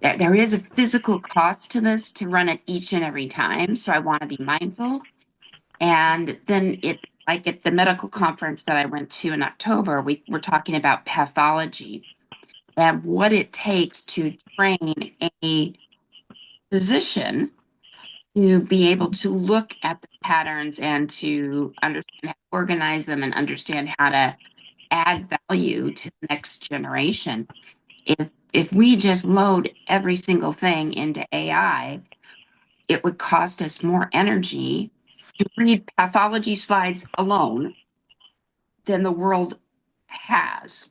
there is a physical cost to this to run it each and every time. So I want to be mindful. And then like at the medical conference that I went to in October, we were talking about pathology and what it takes to train a physician to be able to look at the patterns and to understand how to organize them and understand how to add value to the next generation. If we just load every single thing into AI, it would cost us more energy to read pathology slides alone than the world has.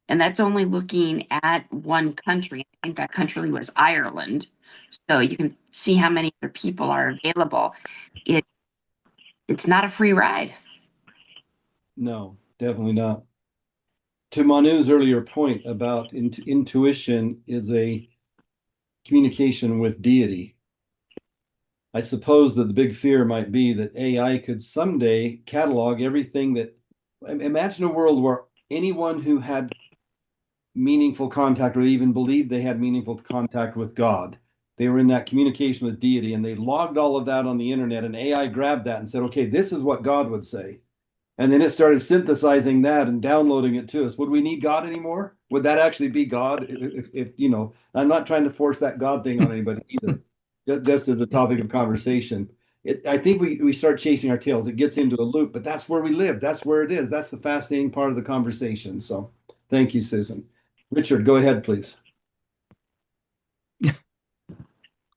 And that's only looking at one country. I think that country was Ireland. So you can see how many other people are available. It's not a free ride. No, definitely not. To Manu's earlier point about intuition is a communication with deity. I suppose that the big fear might be that AI could someday catalog everything that. Imagine a world where anyone who had meaningful contact, or even believed they had meaningful contact with God, they were in that communication with deity, and they logged all of that on the internet, and AI grabbed that and said, okay, this is what God would say. And then it started synthesizing that and downloading it to us. Would we need God anymore? Would that actually be God? If I'm not trying to force that God thing on anybody either, just as a topic of conversation. I think we start chasing our tails. It gets into a loop, but that's where we live. That's where it is. That's the fascinating part of the conversation. So thank you, Susan. Richard, go ahead, please.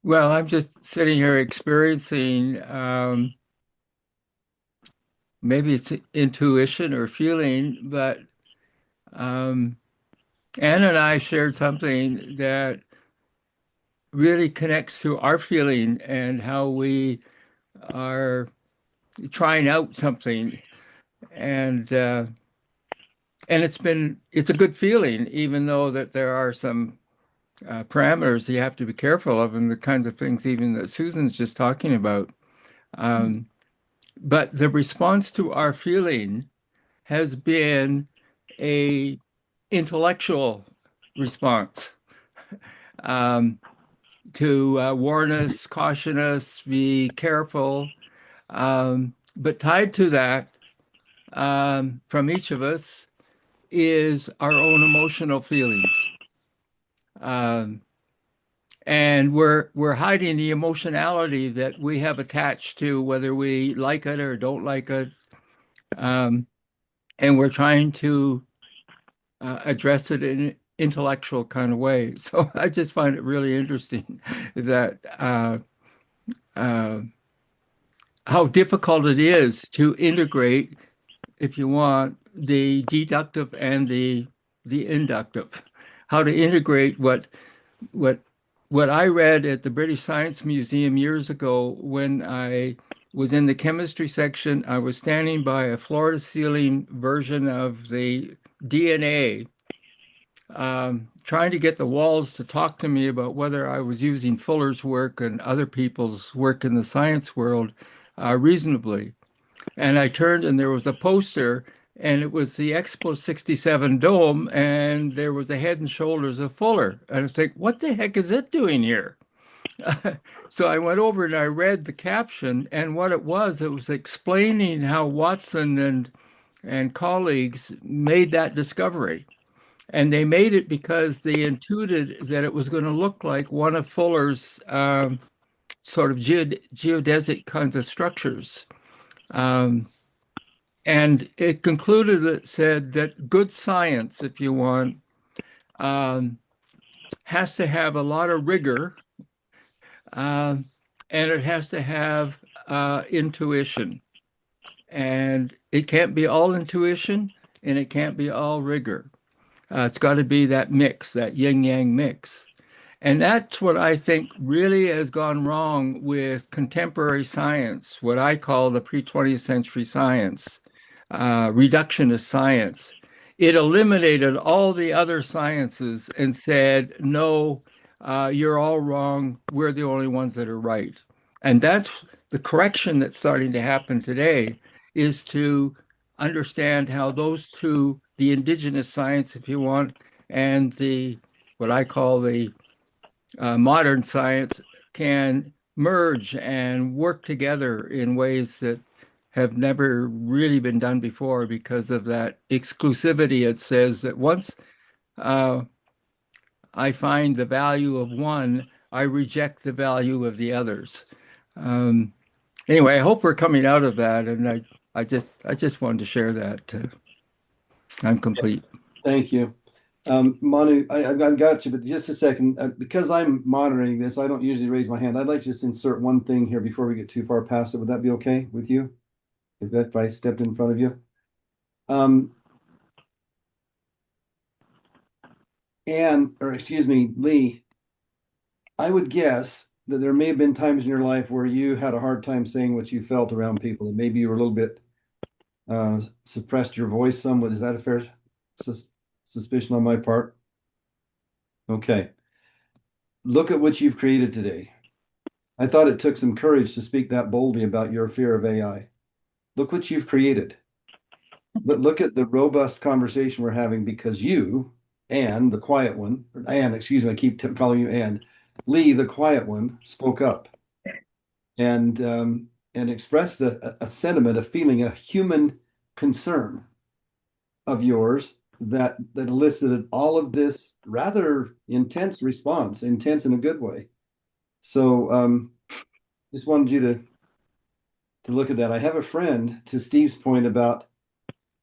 Well, I'm just sitting here experiencing, maybe it's intuition or feeling, but Anne and I shared something that really connects to our feeling and how we are trying out something. And it's a good feeling, even though that there are some parameters you have to be careful of, and the kinds of things even that Susan's just talking about. But the response to our feeling has been a intellectual response, to warn us, caution us, be careful. But tied to that, from each of us, is our own emotional feelings. Um, and we're hiding the emotionality that we have attached to whether we like it or don't like it, and we're trying to address it in an intellectual kind of way. So I just find it really interesting that uh, how difficult it is to integrate, if you want, the deductive and the inductive. How to integrate what what I read at the British Science Museum years ago when I was in the chemistry section. I was standing by a floor-to-ceiling version of the DNA, trying to get the walls to talk to me about whether I was using Fuller's work and other people's work in the science world reasonably. And I turned and there was a poster, and it was the Expo 67 dome, and there was a head and shoulders of Fuller. And it's like, what the heck is it doing here? So I went over and I read the caption, and what it was explaining how Watson and colleagues made that discovery. And they made it because they intuited that it was going to look like one of Fuller's sort of geodesic kinds of structures. Um, and it concluded, it said that good science, if you want, um, has to have a lot of rigor, uh, and it has to have intuition. And it can't be all intuition and it can't be all rigor. It's got to be that mix, that yin yang mix. And that's what I think really has gone wrong with contemporary science, what I call the pre-20th century science, reductionist science. It eliminated all the other sciences and said, no, you're all wrong. We're the only ones that are right. And that's the correction that's starting to happen today, is to understand how those two, the indigenous science, if you want, and the what I call the modern science, can merge and work together in ways that have never really been done before because of that exclusivity. It says that once uh, I find the value of one, I reject the value of the others. Um, anyway, I hope we're coming out of that, and I just wanted to share that. I'm complete. Yes. Thank you. Manu, I've got you, but just a second. Because I'm monitoring this, I don't usually raise my hand. I'd like to just insert one thing here before we get too far past it. Would that be okay with you? If I stepped in front of you? Or excuse me, Lee, I would guess that there may have been times in your life where you had a hard time saying what you felt around people, and maybe you were a little bit suppressed your voice somewhat. Is that a fair suspicion on my part? Okay. Look at what you've created today. I thought it took some courage to speak that boldly about your fear of AI. Look what you've created. Look at the robust conversation we're having because you, Anne, the quiet one, Anne, excuse me, I keep calling you Anne, Lee, the quiet one, spoke up and expressed a sentiment, a feeling, a human concern of yours that elicited all of this rather intense response, intense in a good way. So just wanted you to look at that. I have a friend, to Steve's point about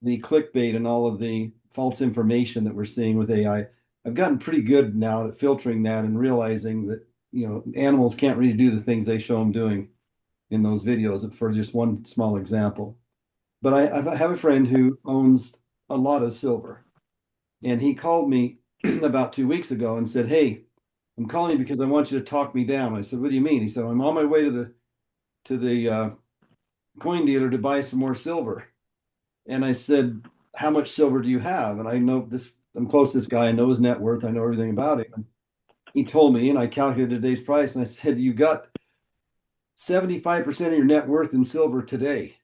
the clickbait and all of the false information that we're seeing with AI. I've gotten pretty good now at filtering that and realizing that, animals can't really do the things they show them doing in those videos, for just one small example. But I have a friend who owns a lot of silver, and he called me about 2 weeks ago and said, "Hey, I'm calling you because I want you to talk me down." I said, "What do you mean?" He said, "I'm on my way to the coin dealer to buy some more silver." And I said, "How much silver do you have?" And I know this, I'm close to this guy. I know his net worth. I know everything about him. And he told me, and I calculated today's price. And I said, "You got 75% of your net worth in silver today.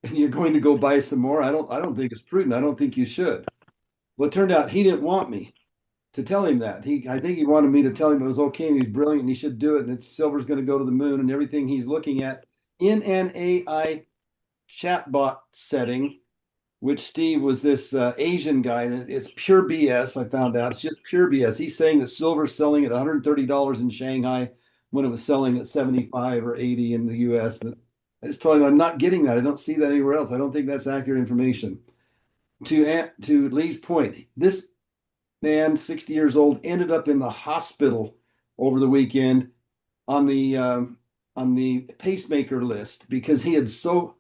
And you're going to go buy some more? I don't think it's prudent. I don't think you should." Well, it turned out he didn't want me to tell him that. I think he wanted me to tell him it was okay and he's brilliant and he should do it. And silver's going to go to the moon, and everything he's looking at in an AI chatbot setting which Steve was this Asian guy. It's pure BS. I found out it's just pure BS. He's saying that silver's selling at $130 in Shanghai when it was selling at 75 or 80 in the US. I just told him I'm not getting that. I don't see that anywhere else. I don't think that's accurate information. To Lee's point, this man, 60 years old, ended up in the hospital over the weekend on the pacemaker list because he had so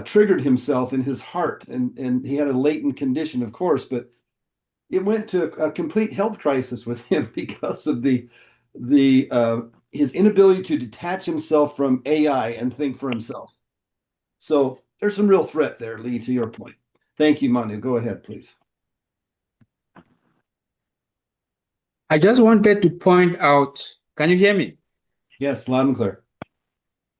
triggered himself in his heart, and he had a latent condition, of course, but it went to a complete health crisis with him because of the his inability to detach himself from AI and think for himself. So there's some real threat there, Lee, to your point. Thank you, Manu. Go ahead, please. I just wanted to point out, can you hear me? Yes, loud and clear.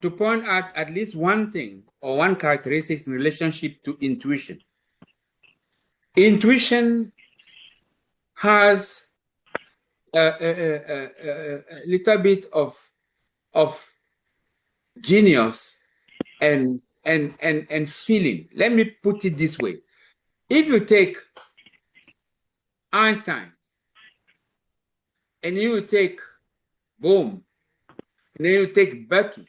To point out at least one thing or one characteristic in relationship to intuition. Intuition has a little bit of genius and feeling. Let me put it this way. If you take Einstein and you take Bohm and then you take Becky,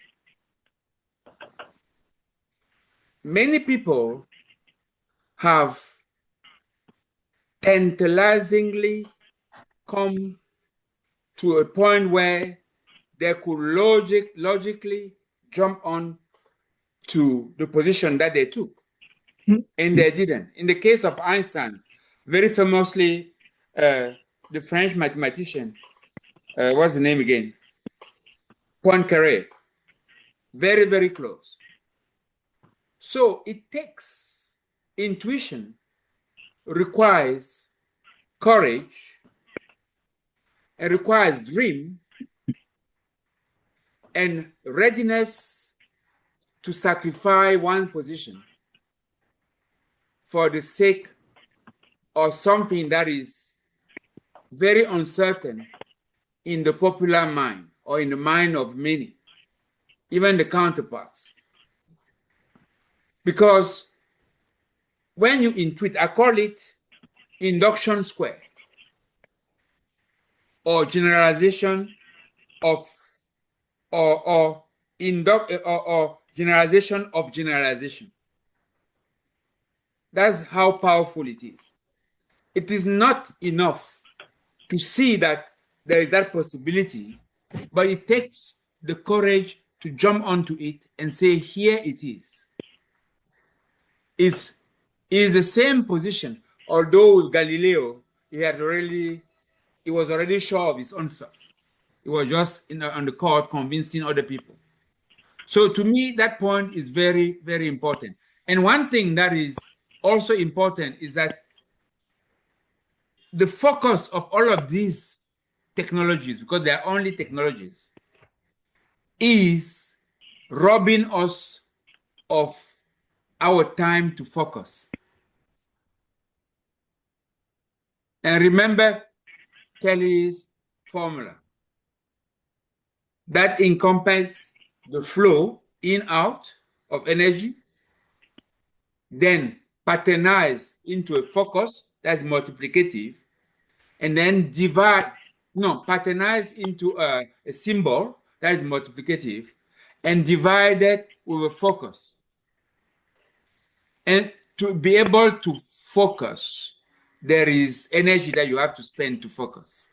many people have tantalizingly come to a point where they could logically jump on to the position that they took. And they didn't. In the case of Einstein, very famously, the French mathematician, what's the name again? Poincaré. Very, very close. So it takes intuition, requires courage, and requires dream and readiness to sacrifice one position for the sake of something that is very uncertain in the popular mind or in the mind of many, even the counterparts. Because when you intuit, I call it induction square or generalization of or generalization of generalization. That's how powerful it is. It is not enough to see that there is that possibility, but it takes the courage to jump onto it and say, here it is. Is the same position, although with Galileo, he was already sure of his own self. He was just on the court convincing other people. So to me, that point is very, very important. And one thing that is also important is that the focus of all of these technologies, because they are only technologies, is robbing us of our time to focus. And remember Kelly's formula that encompasses the flow in-out of energy, then patternize into a focus that's multiplicative, and then patternize into a symbol that is multiplicative, and divide it with a focus. And to be able to focus, there is energy that you have to spend to focus.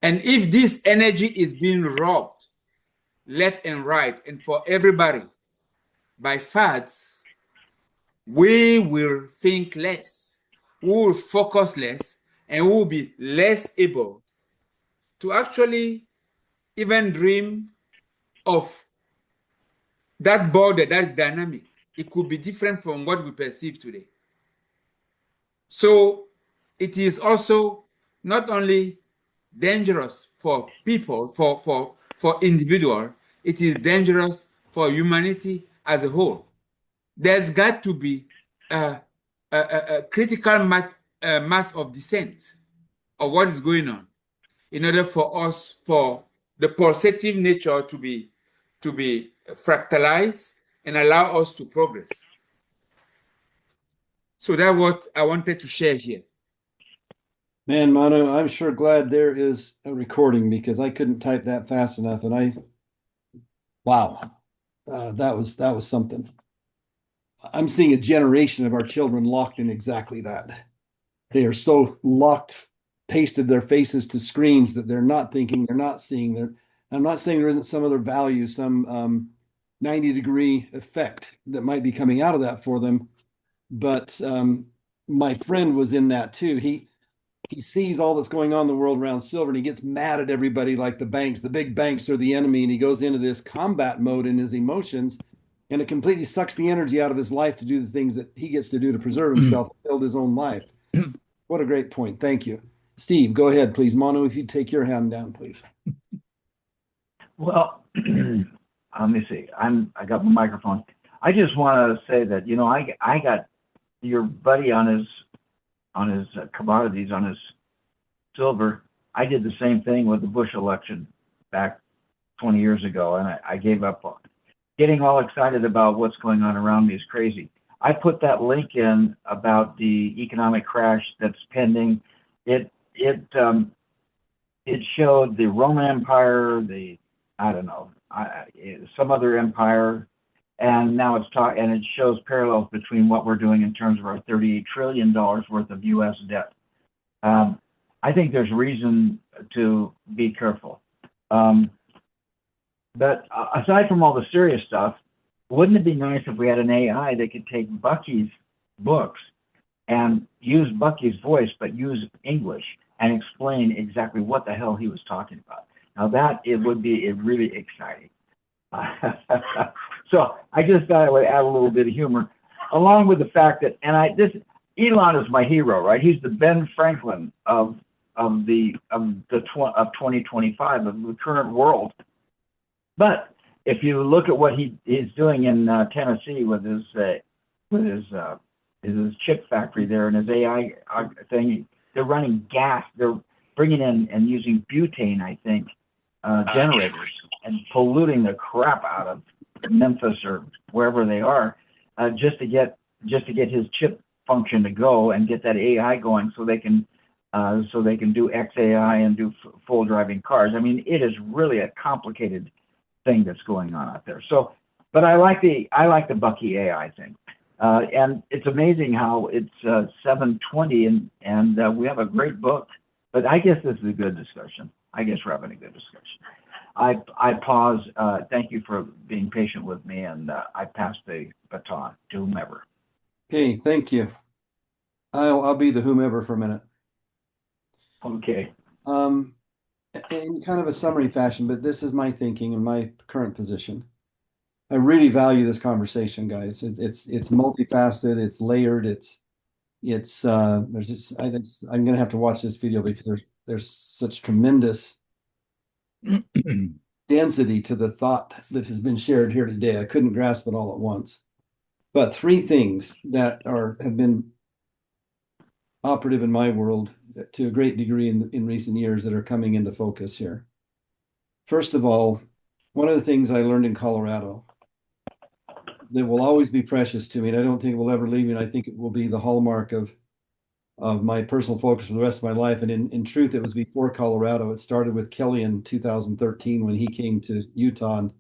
And if this energy is being robbed left and right and for everybody by fads, we will think less, we will focus less, and we will be less able to actually even dream of that border that is dynamic. It could be different from what we perceive today. So it is also not only dangerous for people, for individuals, it is dangerous for humanity as a whole. There's got to be a critical mass of dissent of what is going on in order for us, for the pulsative nature to be fractalized and allow us to progress. So that's what I wanted to share here. Man, Manu, I'm sure glad there is a recording because I couldn't type that fast enough. And wow, that was something. I'm seeing a generation of our children locked in exactly that. They are so locked, pasted their faces to screens that they're not thinking, they're not seeing. I'm not saying there isn't some other value, some 90-degree effect that might be coming out of that for them. But my friend was in that too. He sees all that's going on in the world around silver and he gets mad at everybody like the banks. The big banks are the enemy, and he goes into this combat mode in his emotions, and it completely sucks the energy out of his life to do the things that he gets to do to preserve himself, build his own life. What a great point. Thank you. Steve, go ahead, please. Manu, if you'd take your hand down, please. Well, let me see. I got my microphone. I just want to say that, you know, I got your buddy on his commodities, on his silver. I did the same thing with the Bush election back 20 years ago, and I gave up on it. Getting all excited about what's going on around me is crazy. I put that link in about the economic crash that's pending. It showed the Roman Empire, I don't know, some other empire, and now and it shows parallels between what we're doing in terms of our $38 trillion worth of U.S. debt. I think there's reason to be careful. But aside from all the serious stuff, wouldn't it be nice if we had an AI that could take Bucky's books and use Bucky's voice, but use English and explain exactly what the hell he was talking about? Now that it would be really exciting. So I just thought I would add a little bit of humor, along with the fact that, Elon is my hero, right? He's the Ben Franklin of 2025, of the current world. But if you look at what he's doing in Tennessee with his chip factory there and his AI thing, they're running gas. They're bringing in and using butane, I think, generators, and polluting the crap out of Memphis or wherever they are, just to get his chip function to go and get that AI going, so they can do XAI and do full driving cars. I mean, it is really a complicated thing that's going on out there. So, but I like the Bucky AI thing, and it's amazing how it's 7:20 and we have a great book. But I guess this is a good discussion. I guess we're having a good discussion. I pause. Thank you for being patient with me, and I pass the baton to whomever. Okay, thank you. I'll be the whomever for a minute. Okay. In kind of a summary fashion, but this is my thinking and my current position. I really value this conversation, guys. It's multifaceted, it's layered, I'm gonna have to watch this video because there's such tremendous density to the thought that has been shared here today. I couldn't grasp it all at once. But three things that have been operative in my world to a great degree in recent years that are coming into focus here. First of all, one of the things I learned in Colorado that will always be precious to me, and I don't think it will ever leave me, and I think it will be the hallmark of my personal focus for the rest of my life. And in truth, it was before Colorado. It started with Kelly in 2013 when he came to Utah and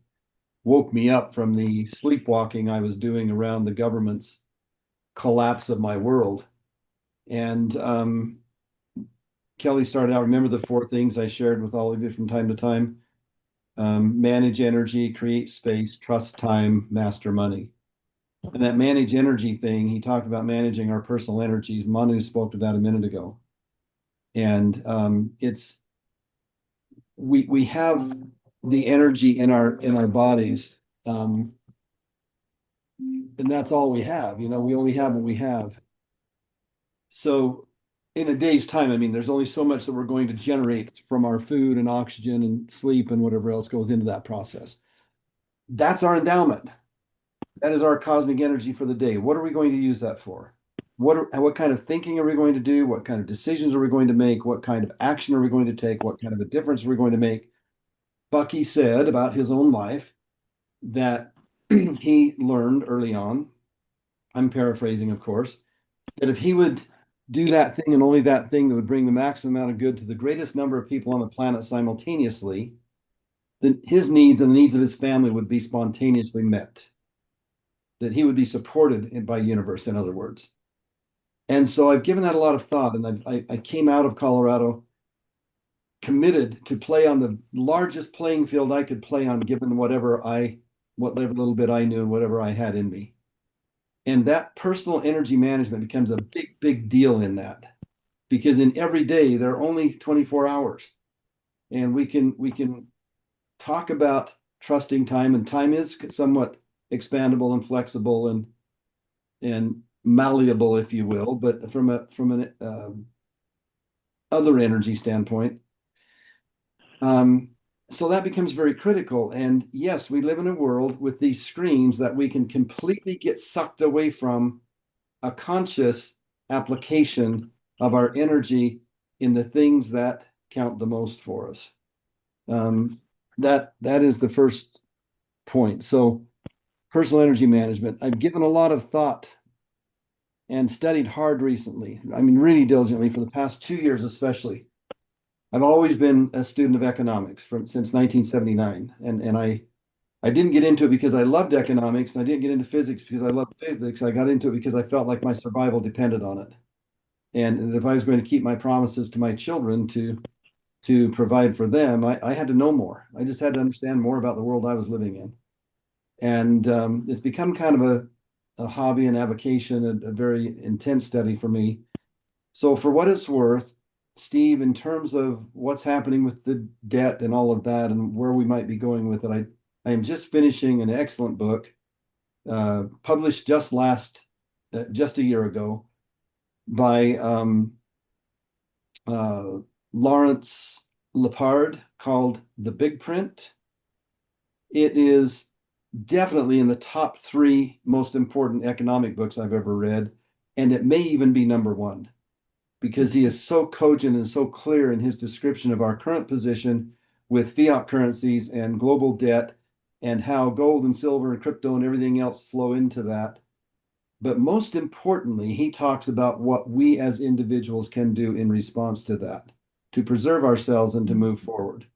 woke me up from the sleepwalking I was doing around the government's collapse of my world. And Kelly started out, remember the four things I shared with all of you from time to time? Manage energy, create space, trust time, master money. And that manage energy thing, he talked about managing our personal energies. Manu spoke to that a minute ago. And we have the energy in our bodies. And that's all we have. You know, we only have what we have. So in a day's time, I mean, there's only so much that we're going to generate from our food and oxygen and sleep and whatever else goes into that process. That's our endowment. That is our cosmic energy for the day. What are we going to use that for? What kind of thinking are we going to do? What kind of decisions are we going to make? What kind of action are we going to take? What kind of a difference are we going to make? Bucky said about his own life that he learned early on, I'm paraphrasing, of course, that if he would do that thing and only that thing that would bring the maximum amount of good to the greatest number of people on the planet simultaneously, then his needs and the needs of his family would be spontaneously met. That he would be supported by universe, in other words. And so I've given that a lot of thought, and I came out of Colorado committed to play on the largest playing field I could play on, given whatever little bit I knew and whatever I had in me. And that personal energy management becomes a big, big deal in that, because in every day there are only 24 hours, and we can talk about trusting time, and time is somewhat expandable and flexible and malleable, if you will, but from an other energy standpoint. So that becomes very critical. And yes, we live in a world with these screens that we can completely get sucked away from a conscious application of our energy in the things that count the most for us. That is the first point. So personal energy management, I've given a lot of thought and studied hard recently. I mean, really diligently for the past 2 years, especially. I've always been a student of economics since 1979, and I didn't get into it because I loved economics, and I didn't get into physics because I loved physics. I got into it because I felt like my survival depended on it, and if I was going to keep my promises to my children to provide for them, I had to know more. I just had to understand more about the world I was living in, and it's become kind of a hobby and avocation, a very intense study for me. So for what it's worth, Steve, in terms of what's happening with the debt and all of that and where we might be going with it, I am just finishing an excellent book, published just a year ago by Lawrence Lepard, called The Big Print. It is definitely in the top 3 most important economic books I've ever read, and it may even be number 1, because he is so cogent and so clear in his description of our current position with fiat currencies and global debt, and how gold and silver and crypto and everything else flow into that. But most importantly, he talks about what we as individuals can do in response to that, to preserve ourselves and to move forward,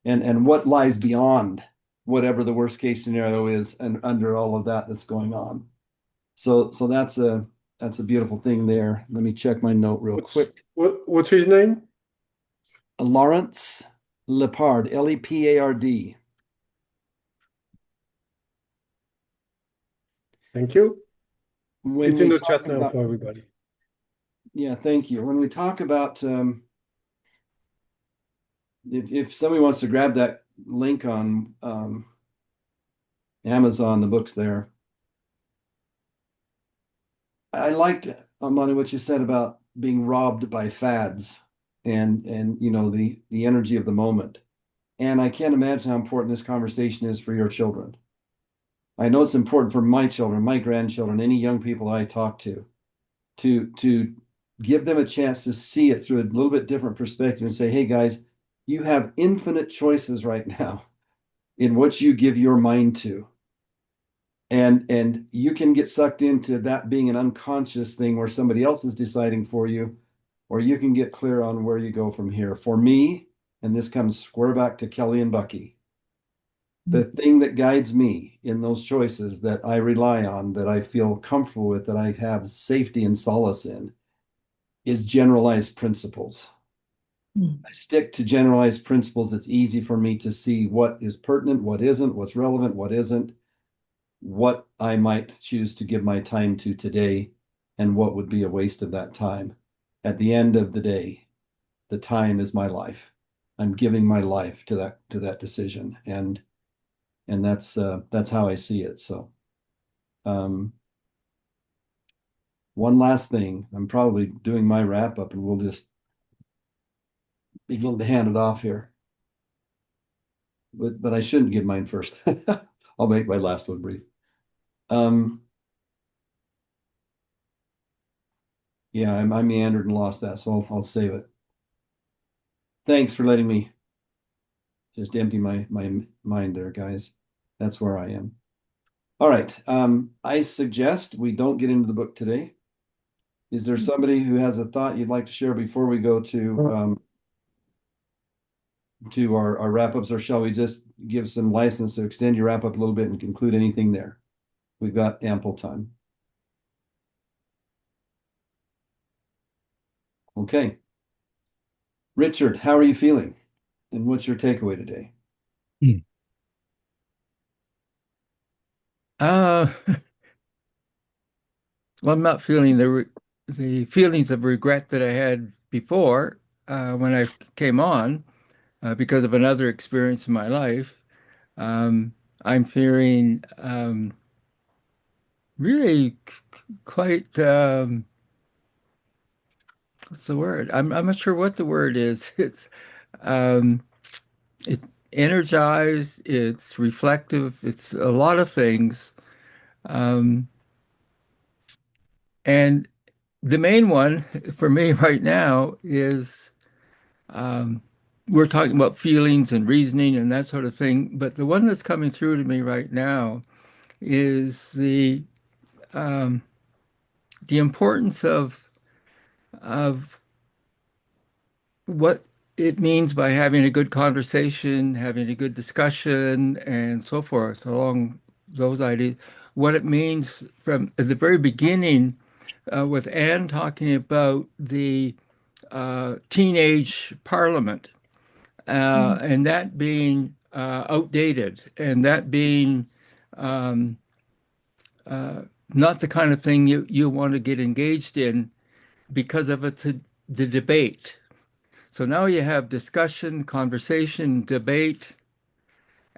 and what lies beyond whatever the worst case scenario is, and under all of that that's going on. So that's a beautiful thing there. Let me check my note real quick. What's his name? Lawrence Lepard, Lepard. Thank you. When It's in we the talk chat now about, for everybody. yeah, thank you. When we talk about, if somebody wants to grab that link on Amazon, the book's there. I liked, Manu, what you said about being robbed by fads and the energy of the moment. And I can't imagine how important this conversation is for your children. I know it's important for my children, my grandchildren, any young people I talk to give them a chance to see it through a little bit different perspective and say, hey guys, you have infinite choices right now in what you give your mind to. And you can get sucked into that being an unconscious thing where somebody else is deciding for you, or you can get clear on where you go from here. For me, and this comes square back to Kelly and Bucky, the thing that guides me in those choices that I rely on, that I feel comfortable with, that I have safety and solace in, is generalized principles. I stick to generalized principles. It's easy for me to see what is pertinent, what isn't, what's relevant, what isn't, what I might choose to give my time to today, and what would be a waste of that time. At the end of the day, the time is my life. I'm giving my life to that decision, and that's how I see it. So, one last thing, I'm probably doing my wrap up, and we'll just begin to hand it off here. But I shouldn't give mine first. I'll make my last one brief. Yeah, I meandered and lost that, so I'll save it. Thanks for letting me just empty my mind there, guys. That's where I am. All right. I suggest we don't get into the book today. Is there somebody who has a thought you'd like to share before we go to our wrap-ups, or shall we just give some license to extend your wrap-up a little bit and conclude anything there? We've got ample time. Okay. Richard, how are you feeling? And what's your takeaway today? Uh, well, I'm not feeling the feelings of regret that I had before when I came on because of another experience in my life. I'm feeling really quite what's the word? I'm not sure what the word is. Um, it's energized, it's reflective, it's a lot of things. Um, and the main one for me right now is um, we're talking about feelings and reasoning and that sort of thing, but the one that's coming through to me right now is um, the importance of what it means by having a good conversation, having a good discussion, and so forth along those ideas. What it means from at the very beginning, with Anne talking about the teenage parliament, and that being outdated, and that being um, uh, not the kind of thing you want to get engaged in because of the debate. So now you have discussion, conversation, debate,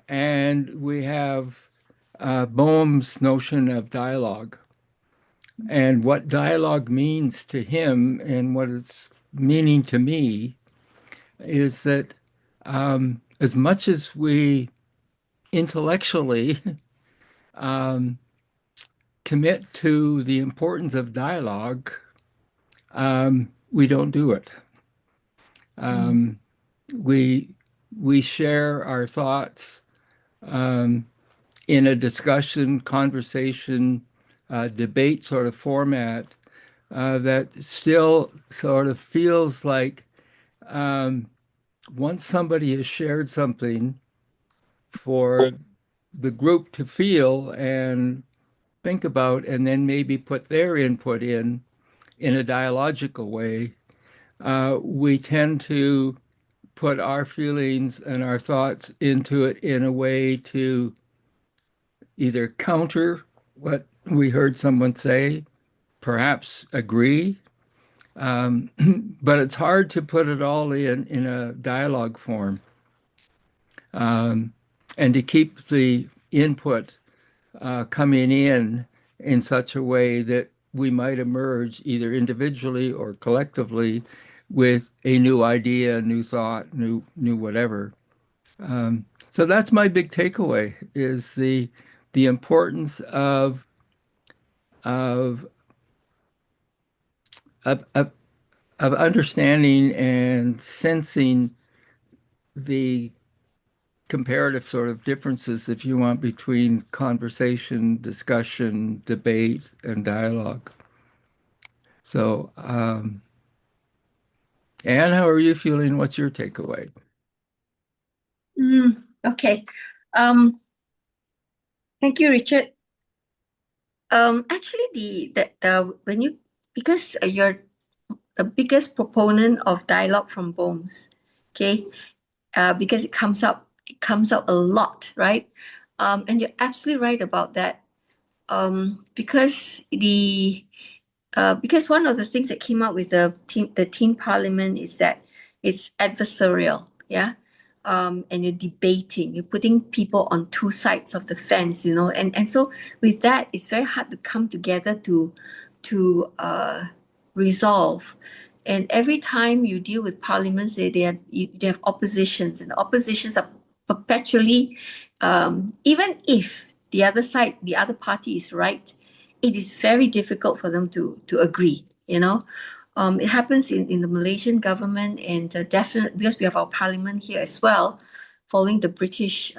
and we have Boehm's notion of dialogue and what dialogue means to him and what it's meaning to me is that as much as we intellectually um, commit to the importance of dialogue, we don't do it. Um, we we share our thoughts um, in a discussion, conversation, debate sort of format that still sort of feels like um, once somebody has shared something for the group to feel and think about, and then maybe put their input in a dialogical way, we tend to put our feelings and our thoughts into it in a way to either counter what we heard someone say, perhaps agree, but it's hard to put it all in a dialogue form um, and to keep the input coming in such a way that we might emerge either individually or collectively with a new idea, new thought, new whatever. So that's my big takeaway is the importance of of, of, of understanding and sensing the comparative sort of differences, if you want, between conversation, discussion, debate, and dialogue. So, Anne, how are you feeling? What's your takeaway? Okay. Thank you, Richard. Actually, the when you because you're the biggest proponent of dialogue from Boehm's, okay? Because it comes out a lot, right? And you're absolutely right about that. Because one of the things that came out with the teen parliament is that it's adversarial, yeah. And you're debating, you're putting people on two sides of the fence, and so with that, it's very hard to come together to resolve. And every time you deal with parliaments, they have oppositions, and the oppositions are perpetually, even if the other side, the other party is right, it is very difficult for them to agree. It happens in the Malaysian government, and definitely because we have our parliament here as well, following the British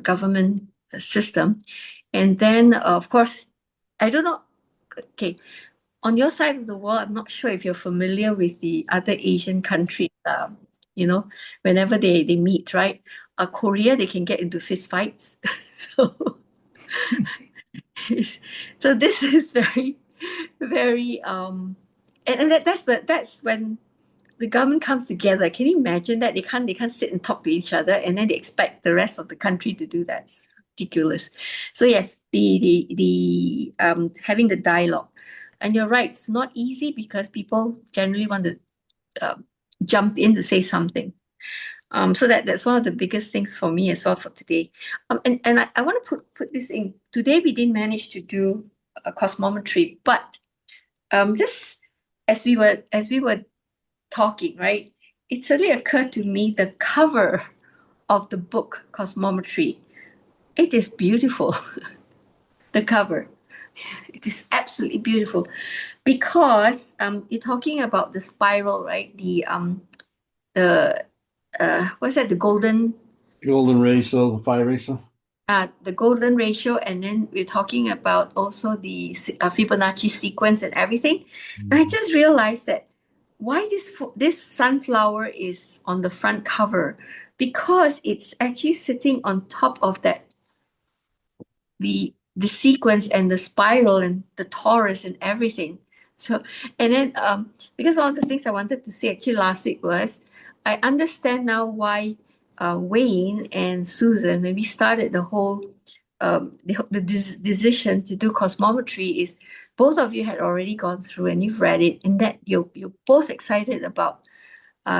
government system. And then, of course, I don't know. Okay, on your side of the world, I'm not sure if you're familiar with the other Asian countries. You know, whenever they meet, right? Korea, they can get into fist fights. So, so this is very, very and that's when the government comes together. Can you imagine that they can't sit and talk to each other, and then they expect the rest of the country to do that? It's ridiculous. So yes, the having the dialogue, and you're right, it's not easy because people generally want to jump in to say something. So that's one of the biggest things for me as well for today. And I want to put this in. Today we didn't manage to do a cosmometry, but just as we were talking, right? It suddenly occurred to me the cover of the book Cosmometry. It is beautiful. The cover. It is absolutely beautiful because you're talking about the spiral, right? The what's that? The golden ratio, the phi ratio. The golden ratio, and then we're talking about also the Fibonacci sequence and everything. And I just realized that why this sunflower is on the front cover, because it's actually sitting on top of that the sequence and the spiral and the torus and everything. So, and then because one of the things I wanted to say actually last week was I understand now why Wayne and Susan, when we started the whole decision to do cosmometry, is both of you had already gone through and you've read it, and that you're both excited about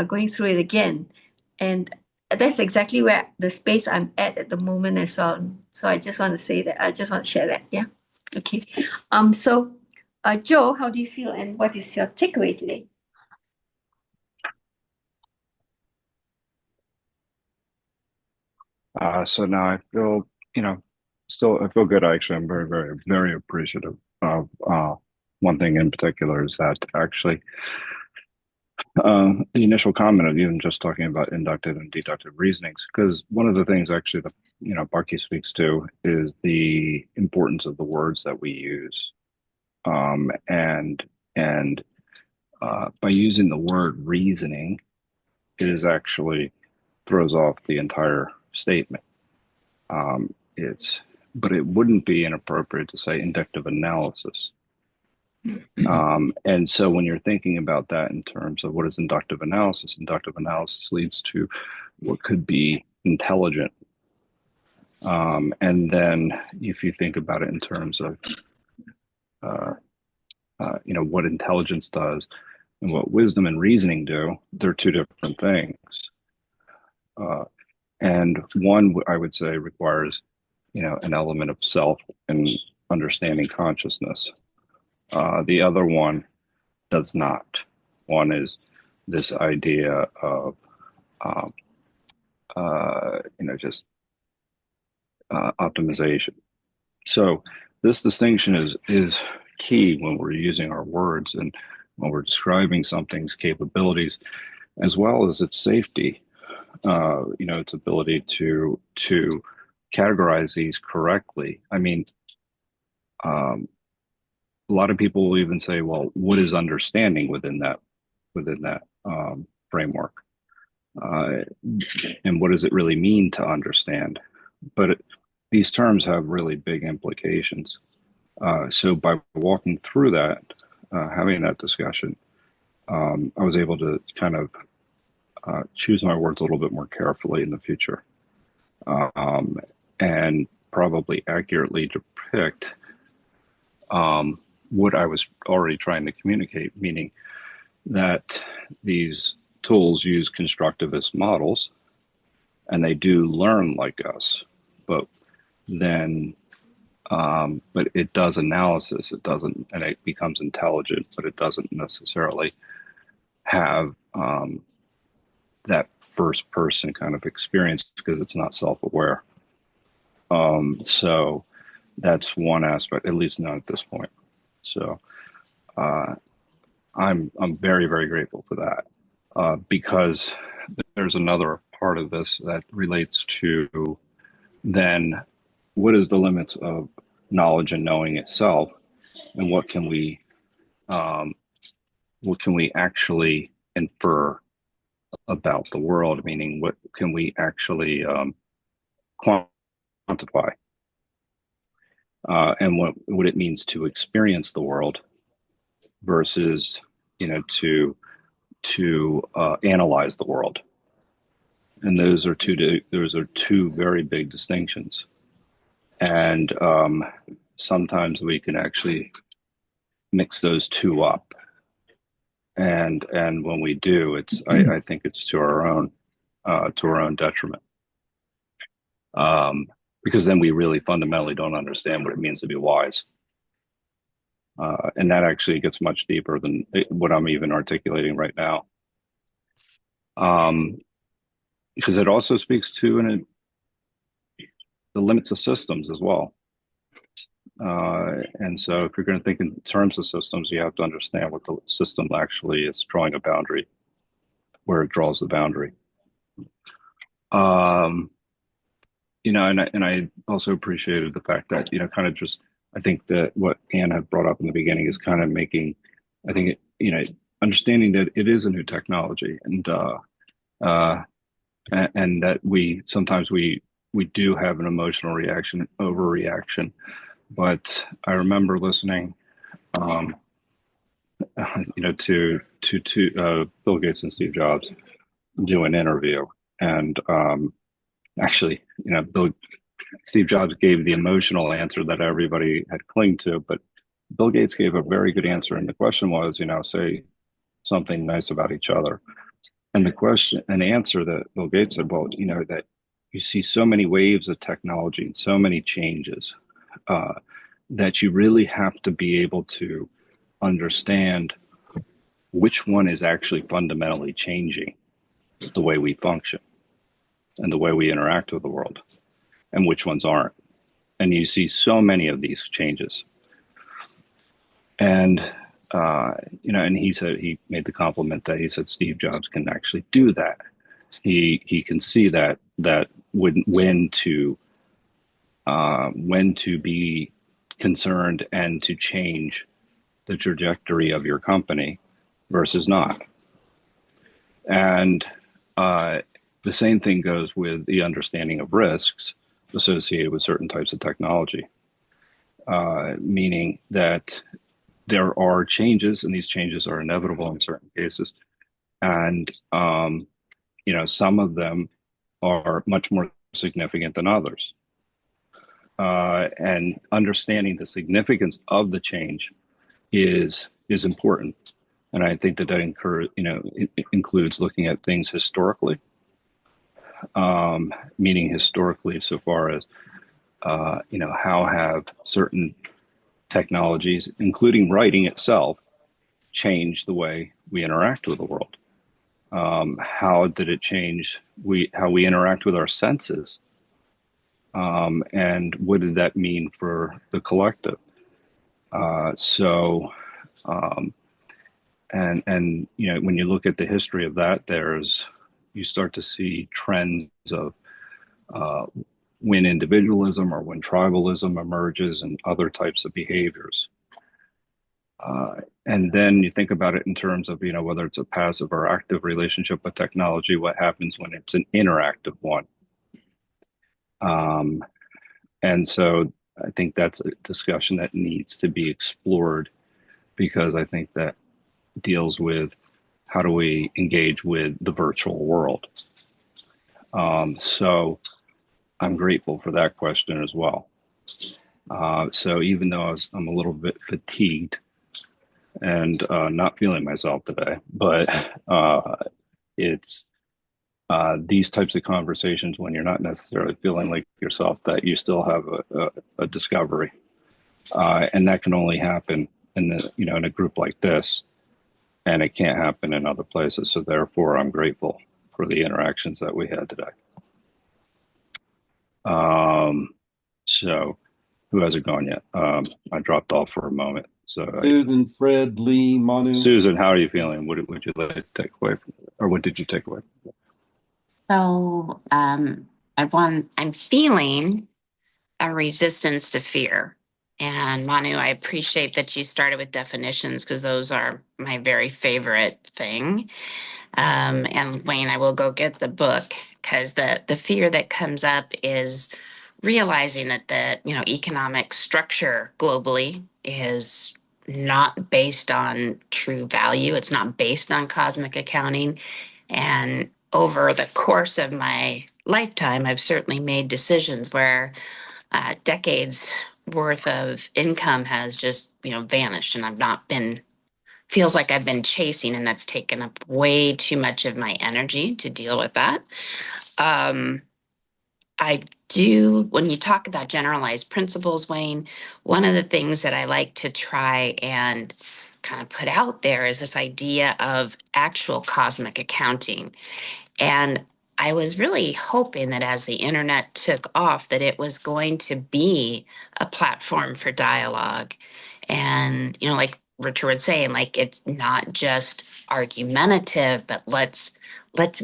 going through it again. And that's exactly where the space I'm at the moment as well. So I just want to say that. I just want to share that. Yeah. Okay. So, Joe, how do you feel, and what is your takeaway today? So now I feel, still I feel good. Actually, I'm very, very, very appreciative of one thing in particular is that actually the initial comment of even just talking about inductive and deductive reasonings, because one of the things actually that Bucky speaks to is the importance of the words that we use, and by using the word reasoning, it is actually throws off the entire statement. But it wouldn't be inappropriate to say inductive analysis. And so when you're thinking about that in terms of what is inductive analysis leads to what could be intelligent. And then if you think about it in terms of, what intelligence does and what wisdom and reasoning do, they're two different things. And one, I would say, requires, an element of self and understanding consciousness. The other one does not. One is this idea of, just optimization. So this distinction is key when we're using our words and when we're describing something's capabilities, as well as its safety. Its ability to categorize these correctly. I mean, a lot of people will even say, "Well, what is understanding within that framework, and what does it really mean to understand?" But these terms have really big implications. So by walking through that, having that discussion, I was able to kind of choose my words a little bit more carefully in the future, and probably accurately depict what I was already trying to communicate, meaning that these tools use constructivist models and they do learn like us, but then but it does analysis. It doesn't, and it becomes intelligent, but it doesn't necessarily have that first person kind of experience because it's not self-aware. So that's one aspect, at least not at this point. So I'm very, very grateful for that, because there's another part of this that relates to then what is the limits of knowledge and knowing itself, and what can we what can we actually infer about the world? Meaning, what can we actually quantify, and what it means to experience the world versus, to analyze the world. And those are two very big distinctions. And sometimes we can actually mix those two up. And when we do, I think it's to our own detriment. Because then we really fundamentally don't understand what it means to be wise. And that actually gets much deeper than what I'm even articulating right now. Because it also speaks to the limits of systems as well. And so if you're going to think in terms of systems, you have to understand what the system actually is drawing a boundary, where it draws the boundary. And I also appreciated the fact that, kind of just, I think that what Anne had brought up in the beginning is kind of making, I think, understanding that it is a new technology, and that sometimes we do have an emotional reaction, overreaction. But I remember listening, to Bill Gates and Steve Jobs do an interview, and actually, Steve Jobs gave the emotional answer that everybody had clung to, but Bill Gates gave a very good answer, and the question was, say something nice about each other. And the answer that Bill Gates said, well, that you see so many waves of technology and so many changes, that you really have to be able to understand which one is actually fundamentally changing the way we function and the way we interact with the world, and which ones aren't. And you see so many of these changes. And and he made the compliment that he said Steve Jobs can actually do that. He can see that when to be concerned and to change the trajectory of your company versus not. And the same thing goes with the understanding of risks associated with certain types of technology, meaning that there are changes, and these changes are inevitable in certain cases. And, some of them are much more significant than others. And understanding the significance of the change is important. And I think that it includes looking at things historically, meaning historically so far as, how have certain technologies, including writing itself, changed the way we interact with the world? How did it change how we interact with our senses? And what did that mean for the collective? When you look at the history of that, you start to see trends of when individualism or when tribalism emerges and other types of behaviors. And then you think about it in terms of, whether it's a passive or active relationship with technology, what happens when it's an interactive one. And so I think that's a discussion that needs to be explored, because I think that deals with how do we engage with the virtual world. So I'm grateful for that question as well. So even though I'm a little bit fatigued and not feeling myself today, but it's these types of conversations when you're not necessarily feeling like yourself, that you still have a discovery, and that can only happen in a group like this, and it can't happen in other places. So therefore, I'm grateful for the interactions that we had today. So who hasn't gone yet? I dropped off for a moment. So Susan, Fred, Lee, Manu. Susan, how are you feeling? What would you like to take away or what did you take away? So I'm feeling a resistance to fear. And Manu, I appreciate that you started with definitions because those are my very favorite thing. And Wayne, I will go get the book because the fear that comes up is realizing that the economic structure globally is not based on true value. It's not based on cosmic accounting. And over the course of my lifetime, I've certainly made decisions where decades worth of income has just vanished, and I've not been feels like I've been chasing, and that's taken up way too much of my energy to deal with that. um, I do, when you talk about generalized principles, Wayne, one of the things that I like to try and kind of put out there is this idea of actual cosmic accounting. And I was really hoping that as the internet took off, that it was going to be a platform for dialogue. And, like Richard was saying, like it's not just argumentative, but let's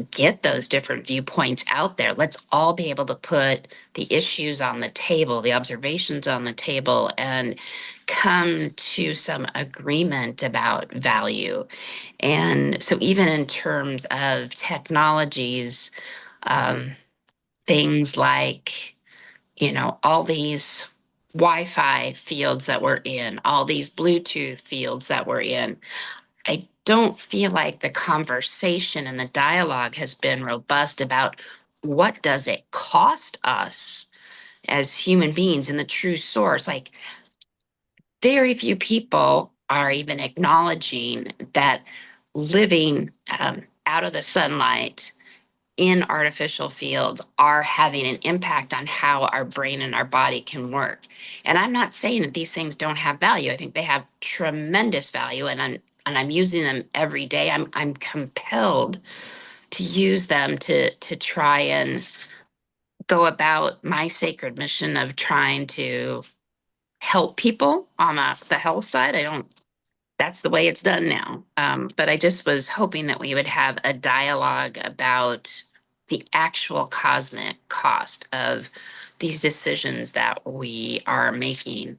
get those different viewpoints out there. Let's all be able to put the issues on the table, the observations on the table, and come to some agreement about value. And so, even in terms of technologies, um, things like, all these Wi Fi fields that we're in, all these Bluetooth fields that we're in, I don't feel like the conversation and the dialogue has been robust about what does it cost us as human beings in the true source. Like, very few people are even acknowledging that living out of the sunlight in artificial fields are having an impact on how our brain and our body can work. And I'm not saying that these things don't have value. I think they have tremendous value, and I'm using them every day. I'm compelled to use them to try and go about my sacred mission of trying to help people on the health side. I don't That's the way it's done now. But I just was hoping that we would have a dialogue about the actual cosmic cost of these decisions that we are making.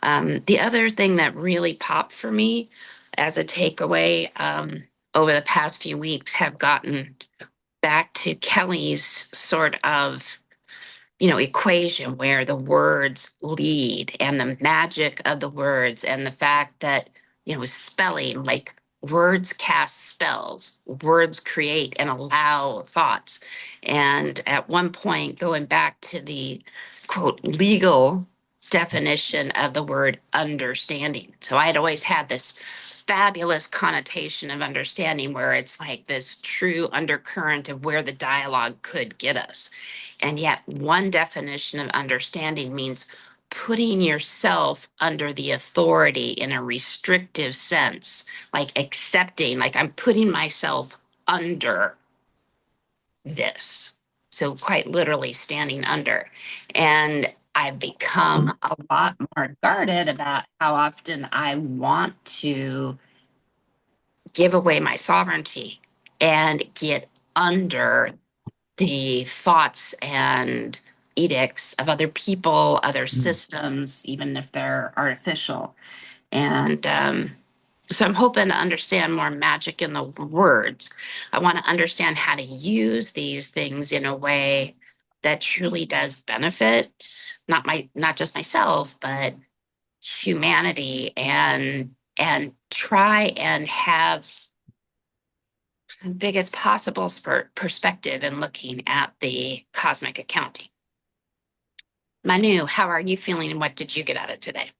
The other thing that really popped for me as a takeaway over the past few weeks have gotten back to Kelly's sort of equation where the words lead and the magic of the words and the fact that, spelling, like words cast spells, words create and allow thoughts. And at one point, going back to the quote, legal definition of the word understanding. So I had always had this fabulous connotation of understanding where it's like this true undercurrent of where the dialogue could get us. And yet, one definition of understanding means putting yourself under the authority in a restrictive sense, like accepting, like I'm putting myself under this. So, quite literally, standing under. And I've become a lot more guarded about how often I want to give away my sovereignty and get under the thoughts and edicts of other people, other systems, even if they're artificial. And so I'm hoping to understand more magic in the words. I want to understand how to use these things in a way that truly does benefit not just myself, but humanity, and try and have the biggest possible perspective in looking at the cosmic accounting. Manu, how are you feeling and what did you get out of today?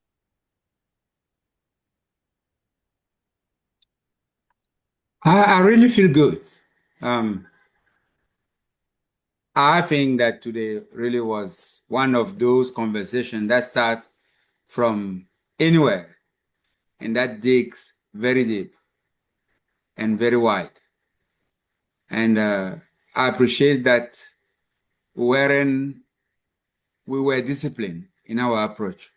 I really feel good. I think that today really was one of those conversations that start from anywhere and that digs very deep and very wide. And I appreciate that wherein we were disciplined in our approach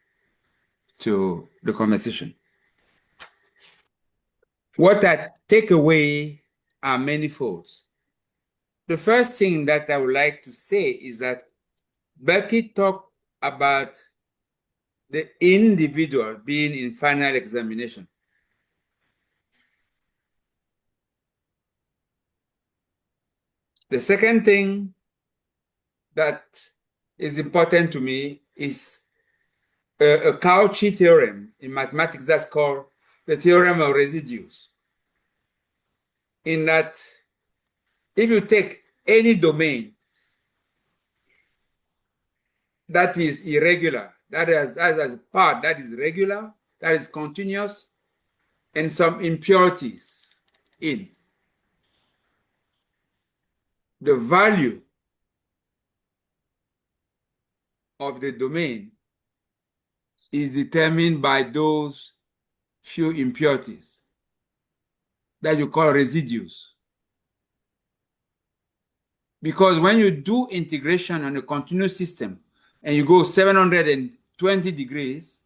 to the conversation. What I take away are manifold. The first thing that I would like to say is that Becky talked about the individual being in final examination. The second thing that is important to me is a Cauchy theorem in mathematics that's called the theorem of residues. In that, if you take any domain that is irregular, that has a part that is regular, that is continuous, and some impurities in, the value of the domain is determined by those few impurities that you call residues. Because when you do integration on a continuous system and you go 720 degrees,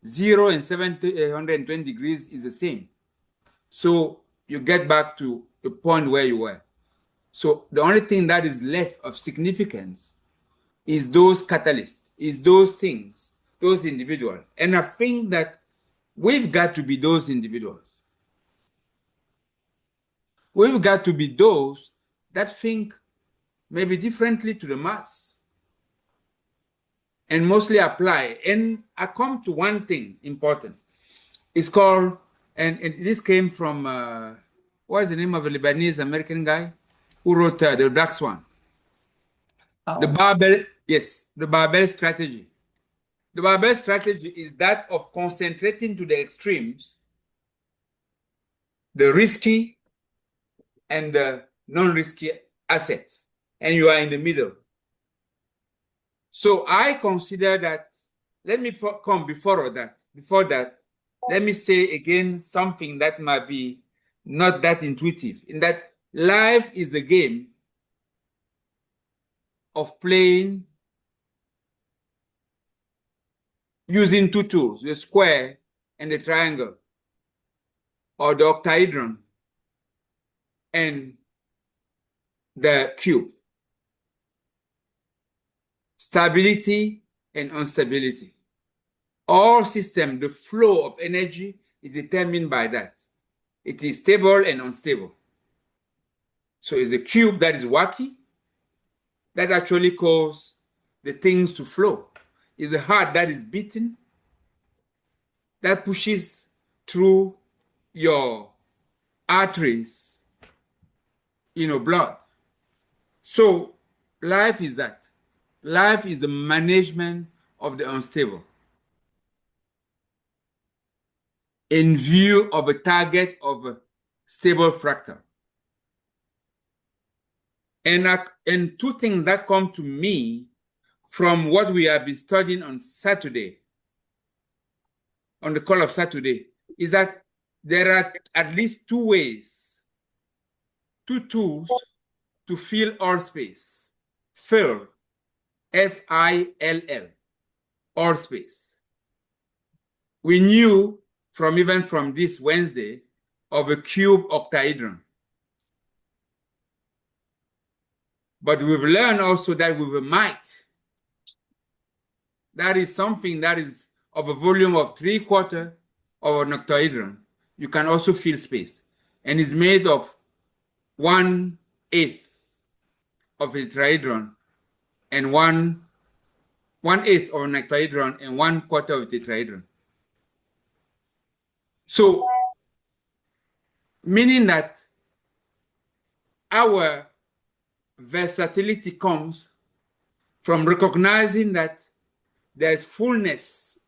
0 and 720 degrees is the same. So you get back to the point where you were. So the only thing that is left of significance is those catalysts, is those things, those individuals. And I think that we've got to be those individuals. We've got to be those that think maybe differently to the mass and mostly apply. And I come to one thing important. It's called, and this came from, what is the name of a Lebanese American guy who wrote The Black Swan? Oh. The barbell, yes, the barbell strategy. The barbell strategy is that of concentrating to the extremes the risky and the non-risky assets, and you are in the middle. So I consider that, let me come before that, let me say again something that might be not that intuitive, in that life is a game of playing using two tools, the square and the triangle, or the octahedron and the cube. Stability and instability. All systems, the flow of energy is determined by that. It is stable and unstable. So it's a cube that is wacky, that actually causes the things to flow. It's a heart that is beating, that pushes through your arteries, blood. So life is that. Life is the management of the unstable in view of a target of a stable fractal. And two things that come to me from what we have been studying on Saturday, on the call of Saturday, is that there are at least two ways, two tools to fill all space. Fill, F-I-L-L, all space. We knew even from this Wednesday of a cube octahedron. But we've learned also that with a mite, that is something that is of a volume of 3/4 of an octahedron, you can also fill space. And it's made of 1/8 of a tetrahedron and 1/8 of an octahedron and 1/4 of a tetrahedron. So, meaning that our versatility comes from recognizing that there's fullness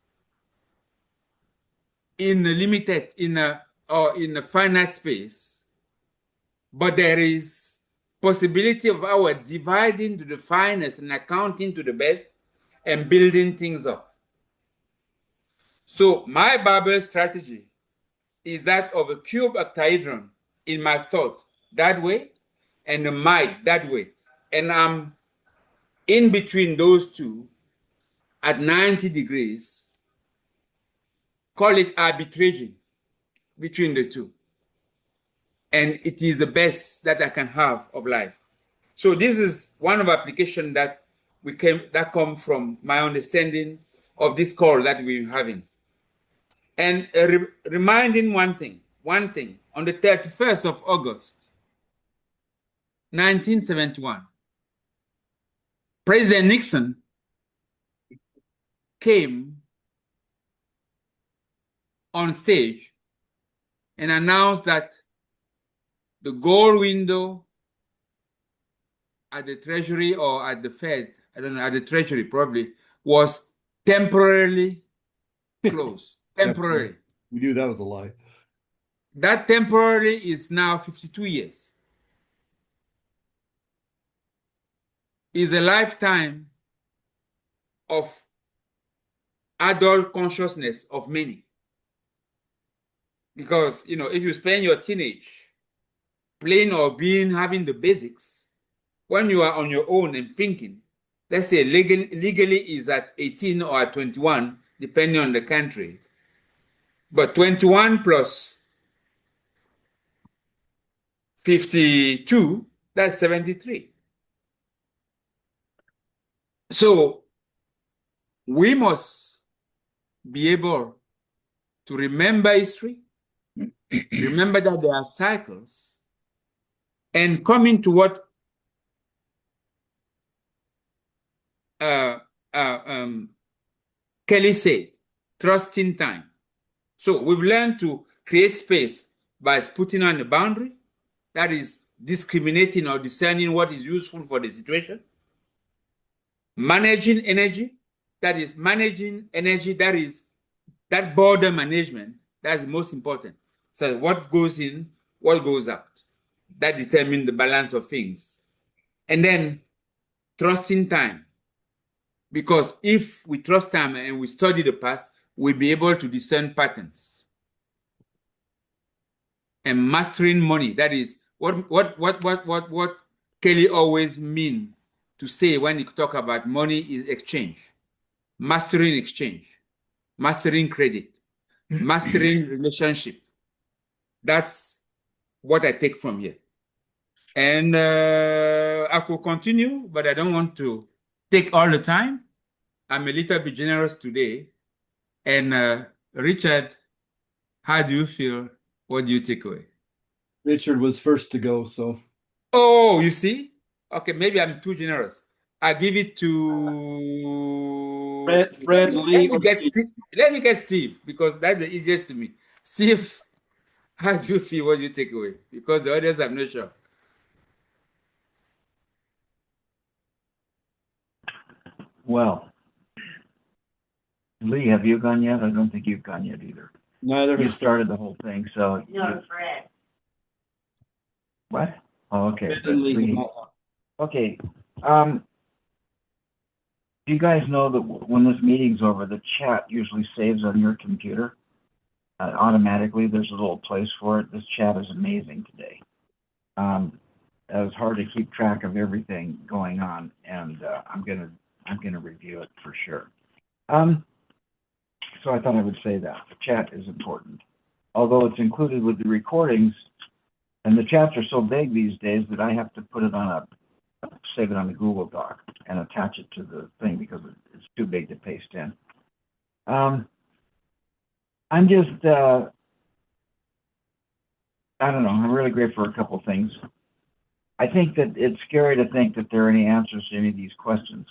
in a limited, in a finite space, but there is possibility of our dividing to the finest and accounting to the best and building things up. So my barbell strategy is that of a cube octahedron in my thought that way, and a mite that way. And I'm in between those two at 90 degrees, call it arbitraging between the two. And it is the best that I can have of life. So this is one of the applications that come from my understanding of this call that we're having. And reminding one thing, on the 31st of August, 1971, President Nixon came on stage and announced that the gold window at the Treasury or at the Fed, I don't know, at the Treasury probably, was temporarily closed. Temporary. We knew that was a lie. That temporarily is now 52 years. Is a lifetime of adult consciousness of many. Because, you know, if you spend your teenage playing or having the basics, when you are on your own and thinking, let's say legally is at 18 or at 21, depending on the country. But 21 plus 52, that's 73. So we must be able to remember history, remember that there are cycles, and coming to what Kelly said, trusting time. So we've learned to create space by putting on a boundary, that is discriminating or discerning what is useful for the situation. Managing energy, that is that border management, that's most important. So what goes in, what goes out, that determines the balance of things. And then trusting time, because if we trust time and we study the past, we'll be able to discern patterns. And mastering money, that is what Kelly always mean to say when he talk about money is exchange, mastering exchange, mastering credit, mastering relationship. That's what I take from here. And I could continue, but I don't want to take all the time. I'm a little bit generous today. And Richard, how do you feel? What do you take away? Richard was first to go, so. Oh, you see? Okay, maybe I'm too generous. I give it to Fred, Lee, let me get Steve, because that's the easiest to me. Steve, how do you feel? What do you take away? Because the others, I'm not sure. Well, Lee, have you gone yet? I don't think you've gone yet either. Neither You has started the whole thing, so. No, Fred. What? Oh, okay. Fred and Lee have Lee. not. Okay. Do you guys know that when this meeting's over, the chat usually saves on your computer automatically? There's a little place for it. This chat is amazing today. It was hard to keep track of everything going on, and I'm gonna review it for sure. So I thought I would say that the chat is important, although it's included with the recordings, and the chats are so big these days that I have to put it on save it on the Google Doc and attach it to the thing because it's too big to paste in. I'm just, I don't know, I'm really grateful for a couple things. I think that it's scary to think that there are any answers to any of these questions.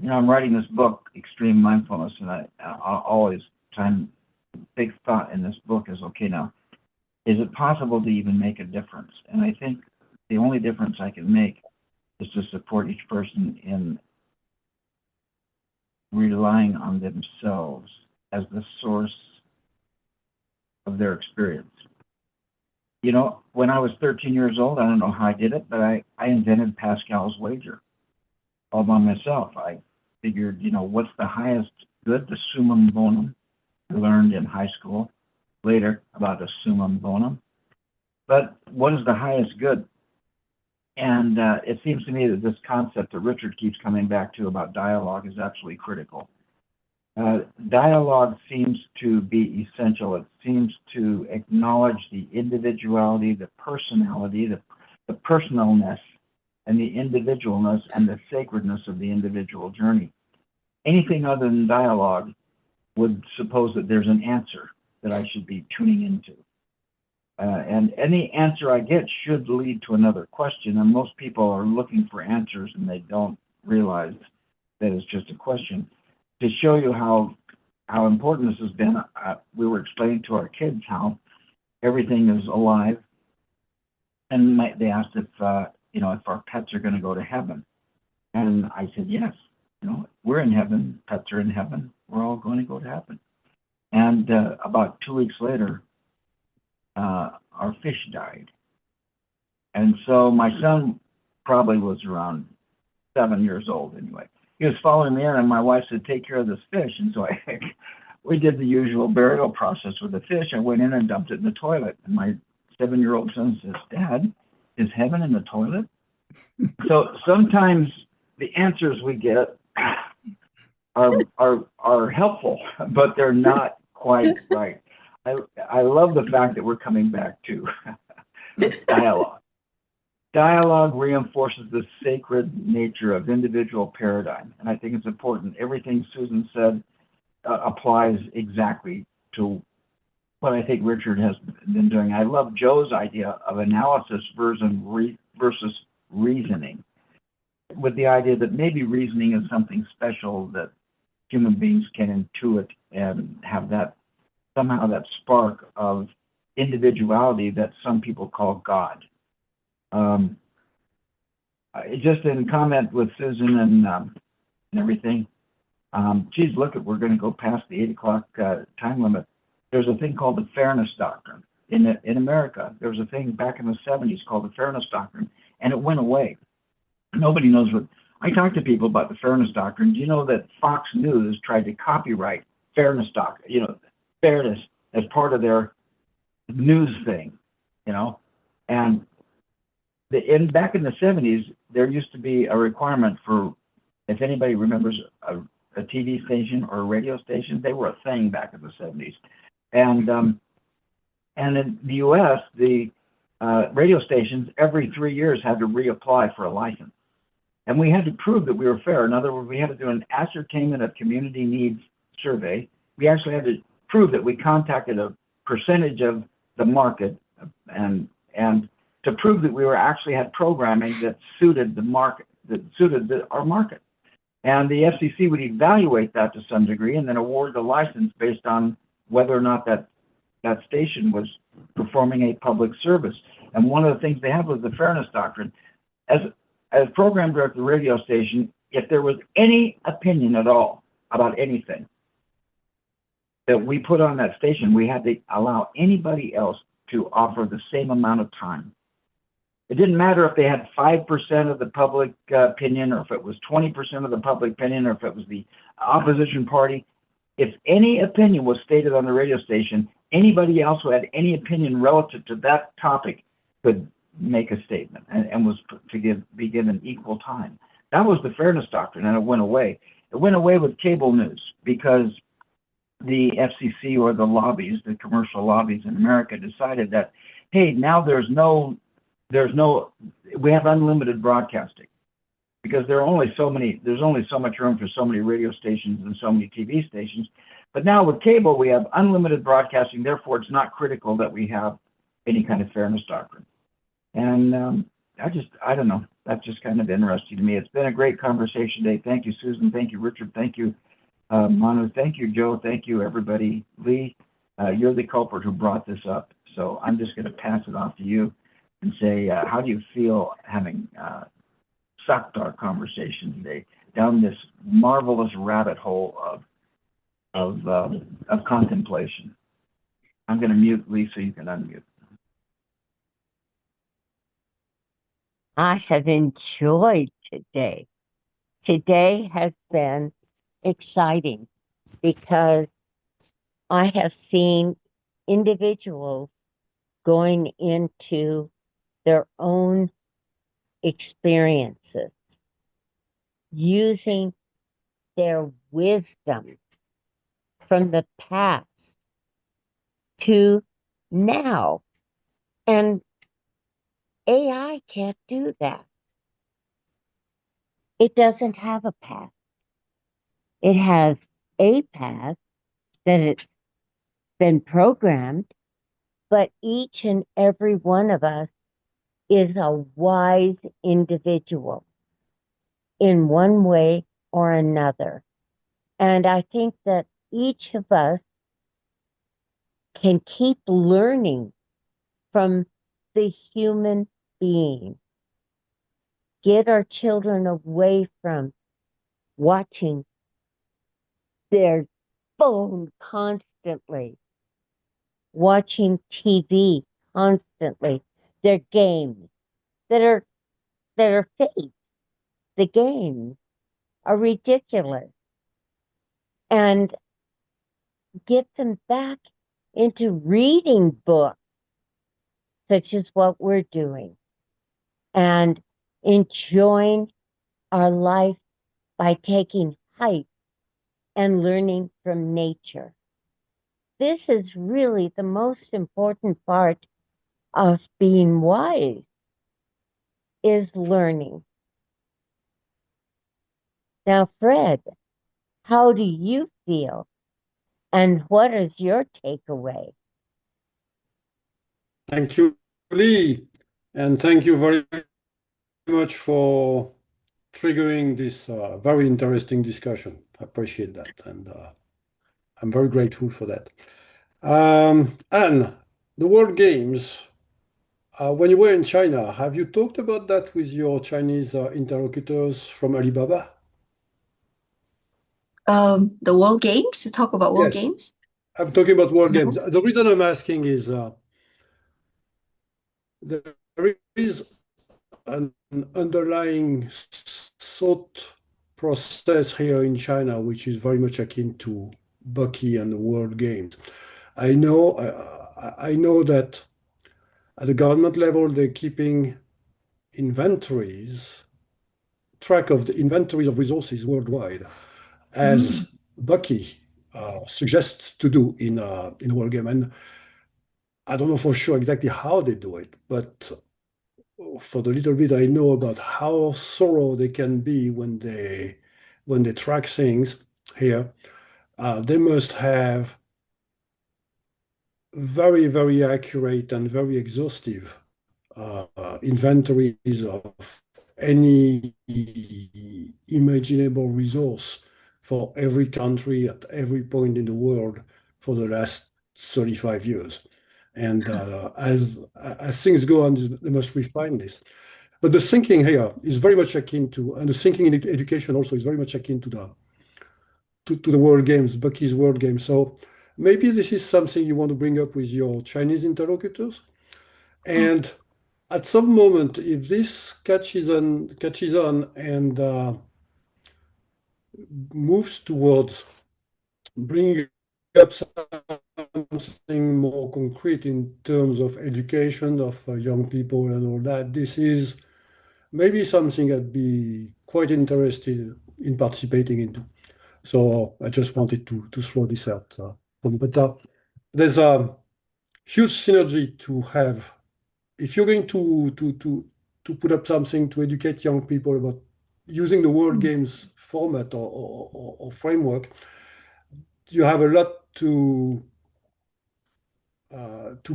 You know, I'm writing this book, Extreme Mindfulness, and I always big thought in this book is, okay, now, is it possible to even make a difference? And I think the only difference I can make is to support each person in relying on themselves as the source of their experience. You know, when I was 13 years old, I don't know how I did it, but I invented Pascal's wager all by myself. I figured, you know, what's the highest good? The summum bonum. I learned in high school later about the summum bonum. But what is the highest good? And it seems to me that this concept that Richard keeps coming back to about dialogue is absolutely critical. Dialogue seems to be essential. It seems to acknowledge the individuality, the personality, the personalness, and the individualness and the sacredness of the individual journey. anything other than dialogue would suppose that there's an answer that I should be tuning into. And any answer I get should lead to another question. And most people are looking for answers and they don't realize that it's just a question. To show you how important this has been, we were explaining to our kids how everything is alive. And they asked if our pets are going to go to heaven. And I said, yes, we're in heaven, pets are in heaven, we're all going to go to heaven. And about 2 weeks later, our fish died. And so my son probably was around 7 years old anyway. He was following me in, and my wife said, take care of this fish. And so we did the usual burial process with the fish. I went in and dumped it in the toilet. And my 7-year-old son says, Dad, is heaven in the toilet? So sometimes the answers we get are helpful, but they're not quite right. I love the fact that we're coming back to dialogue. Dialogue reinforces the sacred nature of individual paradigm, and I think it's important. Everything Susan said applies exactly to what I think Richard has been doing. I love Joe's idea of analysis versus reasoning, with the idea that maybe reasoning is something special that human beings can intuit and have that somehow that spark of individuality that some people call God. Just in comment with Susan and everything, geez, we're going to go past the 8 o'clock time limit. There's a thing called the Fairness Doctrine in America. There was a thing back in the 70s called the Fairness Doctrine, and it went away. Nobody knows what. I talk to people about the Fairness Doctrine. Do you know that Fox News tried to copyright Fairness Doctrine, fairness as part of their news thing, and back in the 70s, there used to be a requirement for, if anybody remembers a TV station or a radio station, they were a thing back in the 70s. And in the US, the radio stations every 3 years had to reapply for a license. And we had to prove that we were fair. In other words, we had to do an ascertainment of community needs survey. We actually had to prove that we contacted a percentage of the market and to prove that we actually had programming that suited the market, our market. And the FCC would evaluate that to some degree and then award the license based on whether or not that station was performing a public service. And one of the things they had was the Fairness Doctrine. As program director of the radio station, if there was any opinion at all about anything that we put on that station, we had to allow anybody else to offer the same amount of time. It didn't matter if they had 5% of the public opinion, or if it was 20% of the public opinion, or if it was the opposition party. If any opinion was stated on the radio station, anybody else who had any opinion relative to that topic could make a statement and was to be given equal time. That was the Fairness Doctrine, and it went away. It went away with cable news because the FCC or the lobbies, the commercial lobbies in America, decided that, hey, now we have unlimited broadcasting because there's only so much room for so many radio stations and so many TV stations. But now with cable, we have unlimited broadcasting. Therefore, it's not critical that we have any kind of Fairness Doctrine. And I don't know. That's just kind of interesting to me. It's been a great conversation today. Thank you, Susan. Thank you, Richard. Thank you, Manu. Thank you, Joe. Thank you, everybody. Lee, you're the culprit who brought this up. So I'm just going to pass it off to you and say, how do you feel having sucked our conversation today down this marvelous rabbit hole of contemplation? I'm going to mute Lee so you can unmute. I have enjoyed today. Today has been exciting because I have seen individuals going into their own experiences, using their wisdom from the past to now. And AI can't do that. It doesn't have a past. It has a path that it's been programmed, but each and every one of us is a wise individual in one way or another. And I think that each of us can keep learning from the human being. Get our children away from watching their phone constantly, watching TV constantly, their games that are fake. The games are ridiculous. And get them back into reading books, such as what we're doing, and enjoying our life by taking hikes and learning from nature. This is really the most important part of being wise, is learning. Now, Fred, how do you feel? And what is your takeaway? Thank you, Lee. And thank you very much for triggering this very interesting discussion. I appreciate that. And I'm very grateful for that. Anne, the World Games, when you were in China, have you talked about that with your Chinese interlocutors from Alibaba? The World Games, to talk about World Yes, Games? I'm talking about World No. Games. The reason I'm asking is there is an underlying thought process here in China, which is very much akin to Bucky and the World Games. I know that at the government level, they're keeping track of the inventories of resources worldwide, as Bucky suggests to do in a World Game. And I don't know for sure exactly how they do it, but for the little bit I know about how thorough they can be when they track things here, they must have very, very accurate and very exhaustive inventories of any imaginable resource for every country at every point in the world for the last 35 years. And as things go on, they must refine this. But the thinking here is very much akin to, and the thinking in education also is very much akin to the World Games, Bucky's World Games. So maybe this is something you want to bring up with your Chinese interlocutors. And at some moment, if this catches on and moves towards bringing up something more concrete in terms of education of young people and all that, this is maybe something I'd be quite interested in participating into. So I just wanted to throw this out. But there's a huge synergy to have if you're going to put up something to educate young people about using the World Games format or framework. You have a lot to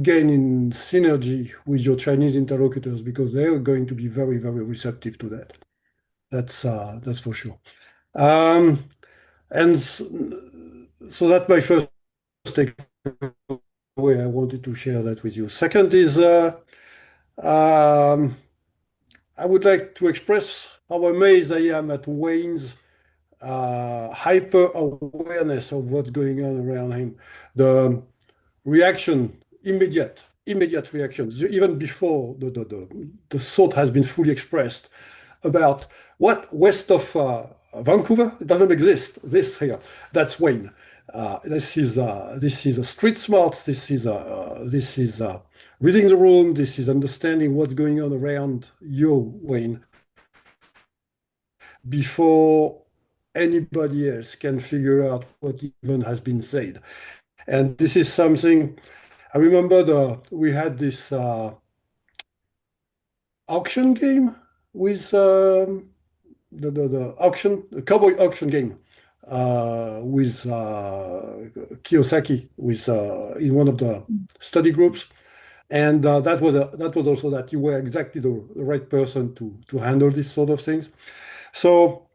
gain in synergy with your Chinese interlocutors because they're going to be very, very receptive to that. That's for sure. And so that's my first takeaway. I wanted to share that with you. Second is I would like to express how amazed I am at Wayne's hyper awareness of what's going on around him. The reaction, immediate reactions, even before the thought has been fully expressed about what west of Vancouver it doesn't exist. This here, that's Wayne. This is a street smart. This is reading the room. This is understanding what's going on around you, Wayne, before anybody else can figure out what even has been said. And this is something I remember. We had this auction game with the cowboy auction game with Kiyosaki with in one of the study groups, and that was also that you were exactly the right person to handle this sort of things. So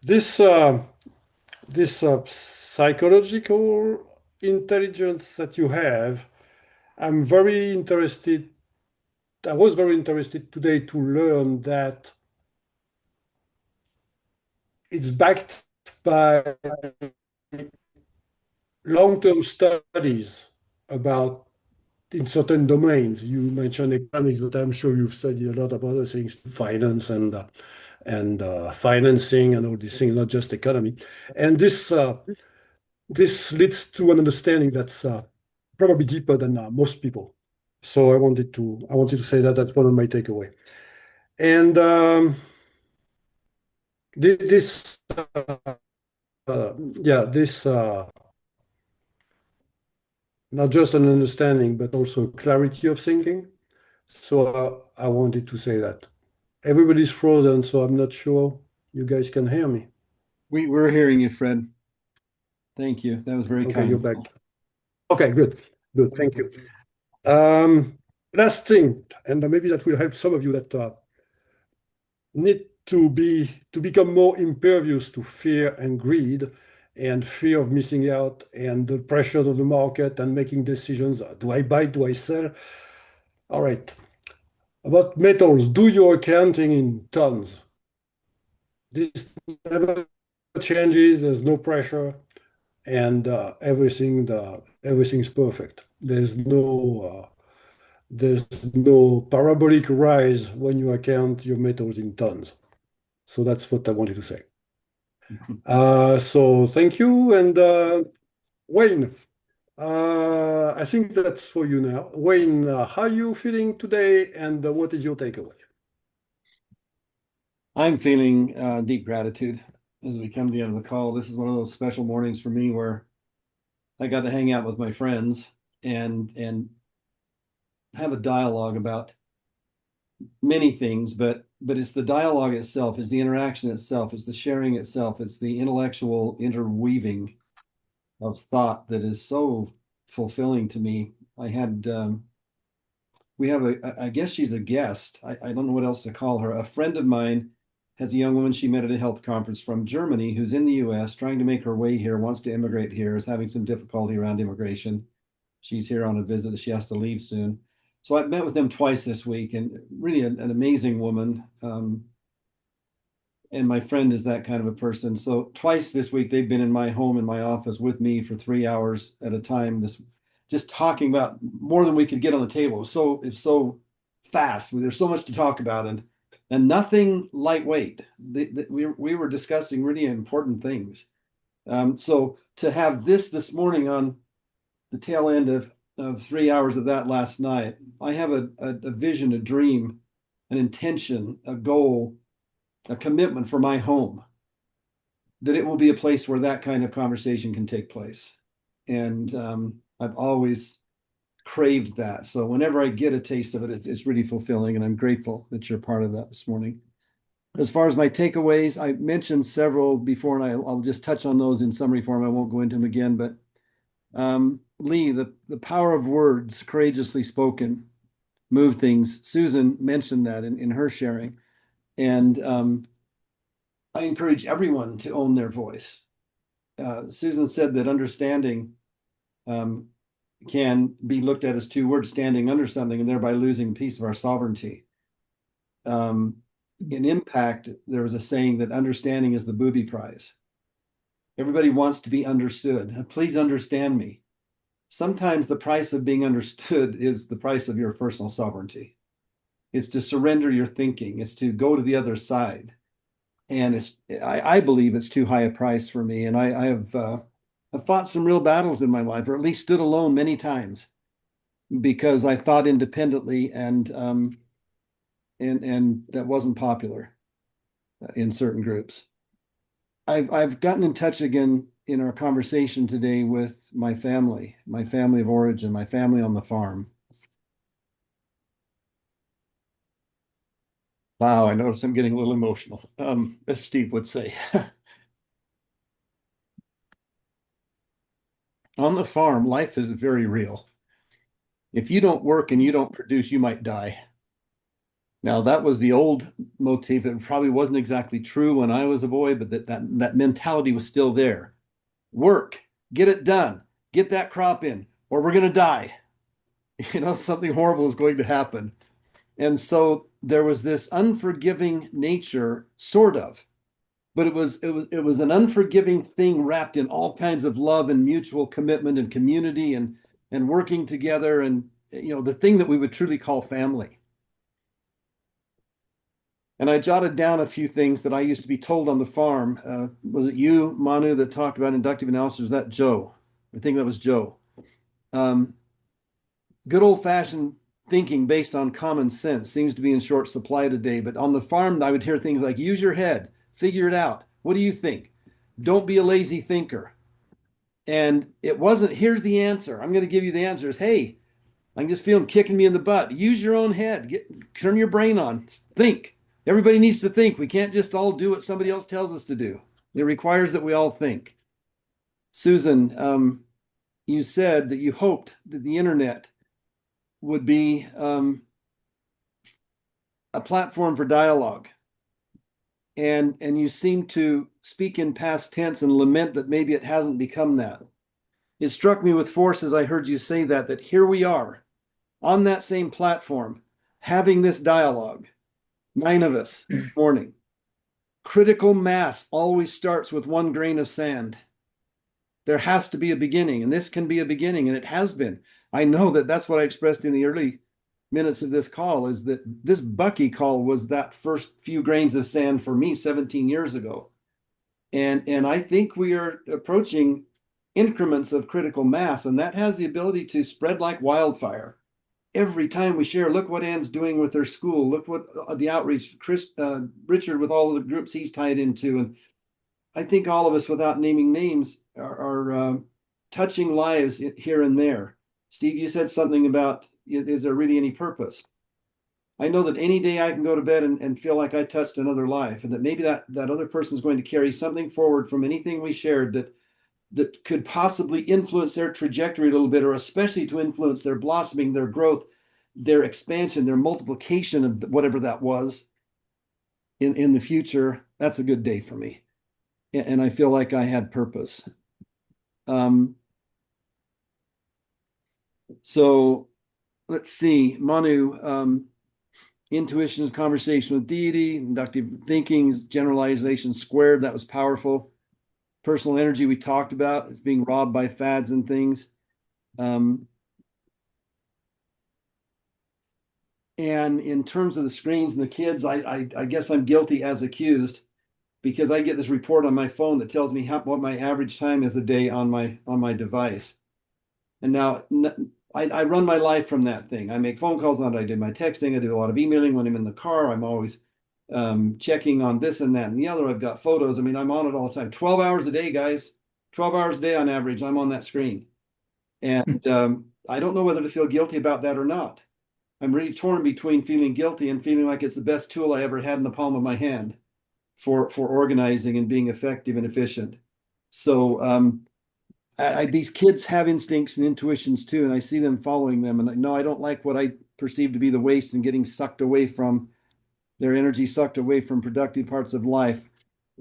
this psychological intelligence that you have, I'm very interested. I was very interested today to learn that it's backed by long-term studies about in certain domains. You mentioned economics, but I'm sure you've studied a lot of other things, finance and financing and all these things, not just economy. And this leads to an understanding that's probably deeper than most people. So I wanted to say that that's one of my takeaway. And this yeah this not just an understanding but also clarity of thinking. So I wanted to say that everybody's frozen, so I'm not sure you guys can hear me. We're hearing you, Fred. Thank you. That was very Okay, you're kind. back. Okay, good, good. Thank you. Um, Last thing, and maybe that will help some of you that need to become more impervious to fear and greed and fear of missing out and the pressures of the market and making decisions. Do I buy? Do I sell? All right. About metals, do your accounting in tons. This never changes. There's no pressure, and everything's perfect. There's no parabolic rise when you account your metals in tons. So that's what I wanted to say. So thank you. And Wayne, I think that's for you now. Wayne, how are you feeling today and what is your takeaway? I'm feeling deep gratitude as we come to the end of the call. This is one of those special mornings for me where I got to hang out with my friends and have a dialogue about many things, but it's the dialogue itself, it's the interaction itself, it's the sharing itself, it's the intellectual interweaving of thought that is so fulfilling to me. We have I guess she's a guest. I don't know what else to call her. A friend of mine has a young woman she met at a health conference from Germany who's in the US trying to make her way here, wants to immigrate here, is having some difficulty around immigration. She's here on a visit. She has to leave soon. So I've met with them twice this week, and really an amazing woman. And my friend is that kind of a person. So twice this week they've been in my home in my office with me for 3 hours at a time. This just talking about more than we could get on the table. It's so fast. There's so much to talk about, and nothing lightweight. We were discussing really important things. So to have this morning on the tail end of 3 hours of that last night, I have a vision, a dream, an intention, a goal, a commitment for my home, that it will be a place where that kind of conversation can take place. And I've always craved that. So whenever I get a taste of it, it's really fulfilling. And I'm grateful that you're part of that this morning. As far as my takeaways, I mentioned several before, and I'll just touch on those in summary form. I won't go into them again, but Lee, the power of words courageously spoken move things. Susan mentioned that in her sharing. And I encourage everyone to own their voice. Susan said that understanding can be looked at as two words standing under something and thereby losing a piece of our sovereignty. In Impact, there was a saying that understanding is the booby prize. Everybody wants to be understood. Please understand me. Sometimes the price of being understood is the price of your personal sovereignty. It's to surrender your thinking. It's to go to the other side. And I believe it's too high a price for me. And I have I've fought some real battles in my life, or at least stood alone many times because I thought independently, and that wasn't popular in certain groups. I've gotten in touch again in our conversation today with my family of origin, my family on the farm. Wow, I notice I'm getting a little emotional, as Steve would say. On the farm, life is very real. If you don't work and you don't produce, you might die. Now, that was the old motif. It probably wasn't exactly true when I was a boy, but that mentality was still there. Work, get it done, get that crop in, or we're going to die. Something horrible is going to happen. And so there was this unforgiving nature, sort of, but it was an unforgiving thing wrapped in all kinds of love and mutual commitment and community and working together and the thing that we would truly call family. And I jotted down a few things that I used to be told on the farm. Was it you, Manu, that talked about inductive analysis? Or was that Joe? I think that was Joe. Good old-fashioned thinking based on common sense seems to be in short supply today. But on the farm, I would hear things like, use your head, figure it out. What do you think? Don't be a lazy thinker. And it wasn't, here's the answer. I'm going to give you the answers. Hey, I can just feel them kicking me in the butt. Use your own head. Turn your brain on. Think. Everybody needs to think. We can't just all do what somebody else tells us to do. It requires that we all think. Susan, you said that you hoped that the internet would be a platform for dialogue. And you seem to speak in past tense and lament that maybe it hasn't become that. It struck me with force as I heard you say that here we are on that same platform having this dialogue, 9 of us this morning. Critical mass always starts with 1 grain of sand. There has to be a beginning, and this can be a beginning, and it has been. I know that that's what I expressed in the early minutes of this call, is that this Bucky call was that first few grains of sand for me 17 years ago. And I think we are approaching increments of critical mass, and that has the ability to spread like wildfire. Every time we share, look what Ann's doing with her school, look what the outreach, Richard with all of the groups he's tied into. And I think all of us, without naming names, are touching lives here and there. Steve, you said something about, is there really any purpose? I know that any day I can go to bed and feel like I touched another life, and that maybe that other person is going to carry something forward from anything we shared that could possibly influence their trajectory a little bit, or especially to influence their blossoming, their growth, their expansion, their multiplication of whatever that was in the future. That's a good day for me. And I feel like I had purpose. So let's see, Manu, intuition is conversation with deity, inductive thinking is generalization squared. That was powerful. Personal energy we talked about, it's being robbed by fads and things. And in terms of the screens and the kids, I guess I'm guilty as accused, because I get this report on my phone that tells me what my average time is a day on my device. And now I run my life from that thing. I make phone calls on it. I do my texting. I do a lot of emailing when I'm in the car. I'm always checking on this and that and the other. I've got photos. I mean, I'm on it all the time. 12 hours a day, guys. 12 hours a day on average, I'm on that screen. And I don't know whether to feel guilty about that or not. I'm really torn between feeling guilty and feeling like it's the best tool I ever had in the palm of my hand for organizing and being effective and efficient. So these kids have instincts and intuitions too, and I see them following them. And no, I don't like what I perceive to be the waste and getting sucked away from their energy, sucked away from productive parts of life.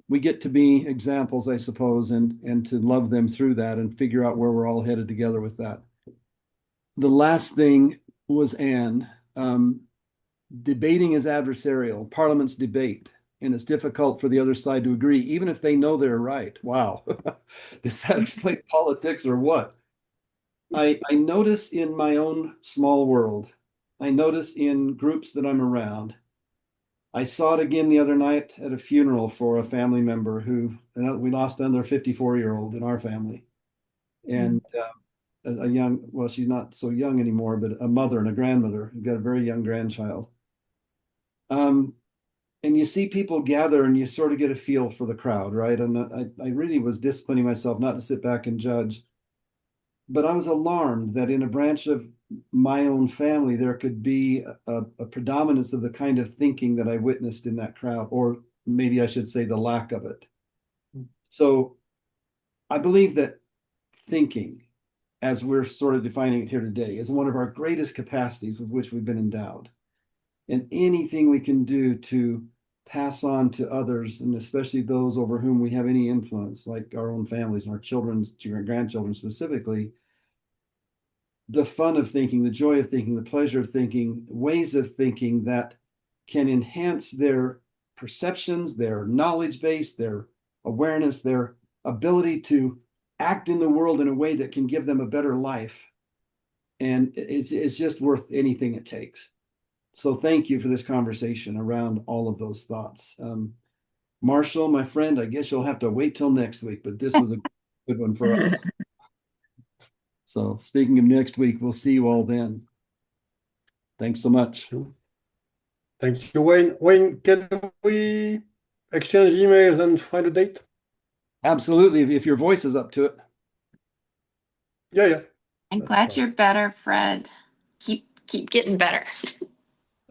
We get to be examples, I suppose, and to love them through that and figure out where we're all headed together with that. The last thing was Anne. Debating is adversarial. Parliaments debate, and it's difficult for the other side to agree, even if they know they're right. Wow. Does that explain politics or what? I notice in my own small world, I notice in groups that I'm around. I saw it again the other night at a funeral for a family member who we lost another 54-year-old in our family. And a young, well, she's not so young anymore, but a mother and a grandmother who got a very young grandchild. And you see people gather and you sort of get a feel for the crowd, right? And I really was disciplining myself not to sit back and judge. But I was alarmed that in a branch of my own family, there could be a predominance of the kind of thinking that I witnessed in that crowd, or maybe I should say the lack of it. So I believe that thinking as we're sort of defining it here today, is one of our greatest capacities with which we've been endowed. And anything we can do to pass on to others, and especially those over whom we have any influence, like our own families and our children's, our grandchildren specifically, the fun of thinking, the joy of thinking, the pleasure of thinking, ways of thinking that can enhance their perceptions, their knowledge base, their awareness, their ability to act in the world in a way that can give them a better life. And it's just worth anything it takes. So thank you for this conversation around all of those thoughts. Marshall, my friend, I guess you'll have to wait till next week, but this was a good one for us. So speaking of next week, we'll see you all then. Thanks so much. Thank you, Wayne. Wayne, can we exchange emails and find a date? Absolutely, if your voice is up to it. Yeah. I'm That's glad fine. you're better, Fred. Keep getting better.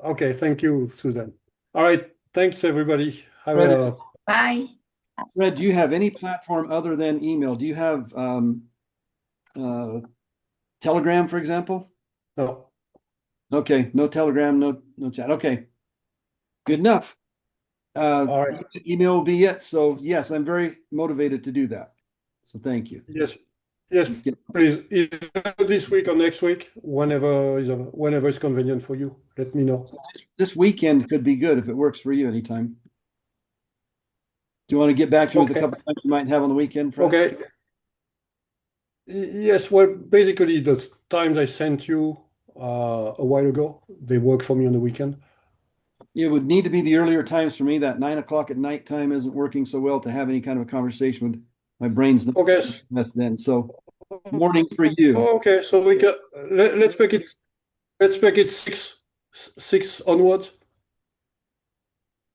Okay, thank you, Susan. All right, thanks, everybody. Bye. Fred, do you have any platform other than email? Do you have Telegram, for example? No. Okay, no Telegram, no chat. Okay, good enough. All right. Email will be it. So yes, I'm very motivated to do that. So thank you. Yes, please. Either this week or next week, whenever is convenient for you. Let me know. This weekend could be good if it works for you anytime. Do you want to get back to me with a couple of times you might have on the weekend, Fred? Okay. Yes, well, basically the times I sent you a while ago, they work for me on the weekend. It would need to be the earlier times for me. That 9 o'clock at night time isn't working so well to have any kind of a conversation with my brain's not. Okay. That's then. So morning for you. Okay, so we can let's make it six onwards.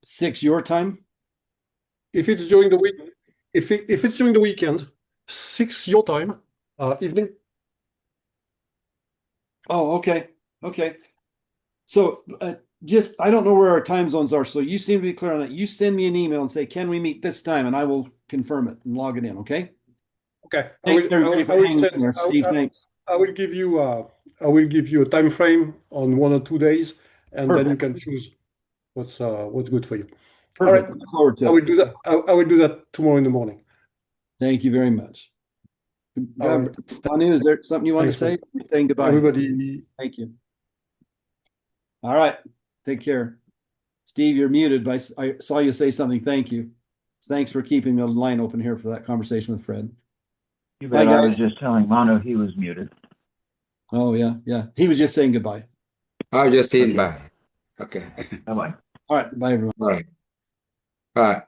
6 your time? If it's during the week, if it's during the weekend, 6 your time, evening. Oh, okay. So just, I don't know where our time zones are, so you seem to be clear on that. You send me an email and say, can we meet this time? And I will confirm it and log it in, okay? Okay. Thanks, everybody, for hanging in there. Steve, thanks. I will give you a time frame on 1 or 2 days, and then you can choose what's good for you. Perfect. All right. Look forward to it. I will do that. I will do that tomorrow in the morning. Thank you very much. All right. Manu, is there something you want to say? Saying goodbye. Everybody. Thank you. All right. Take care. Steve, you're muted, but I saw you say something. Thank you. Thanks for keeping the line open here for that conversation with Fred. You bet. I was just telling Manu he was muted. Oh, yeah. He was just saying goodbye. I was just saying bye. Okay. Bye-bye. All right. Bye, everyone. All right. Bye.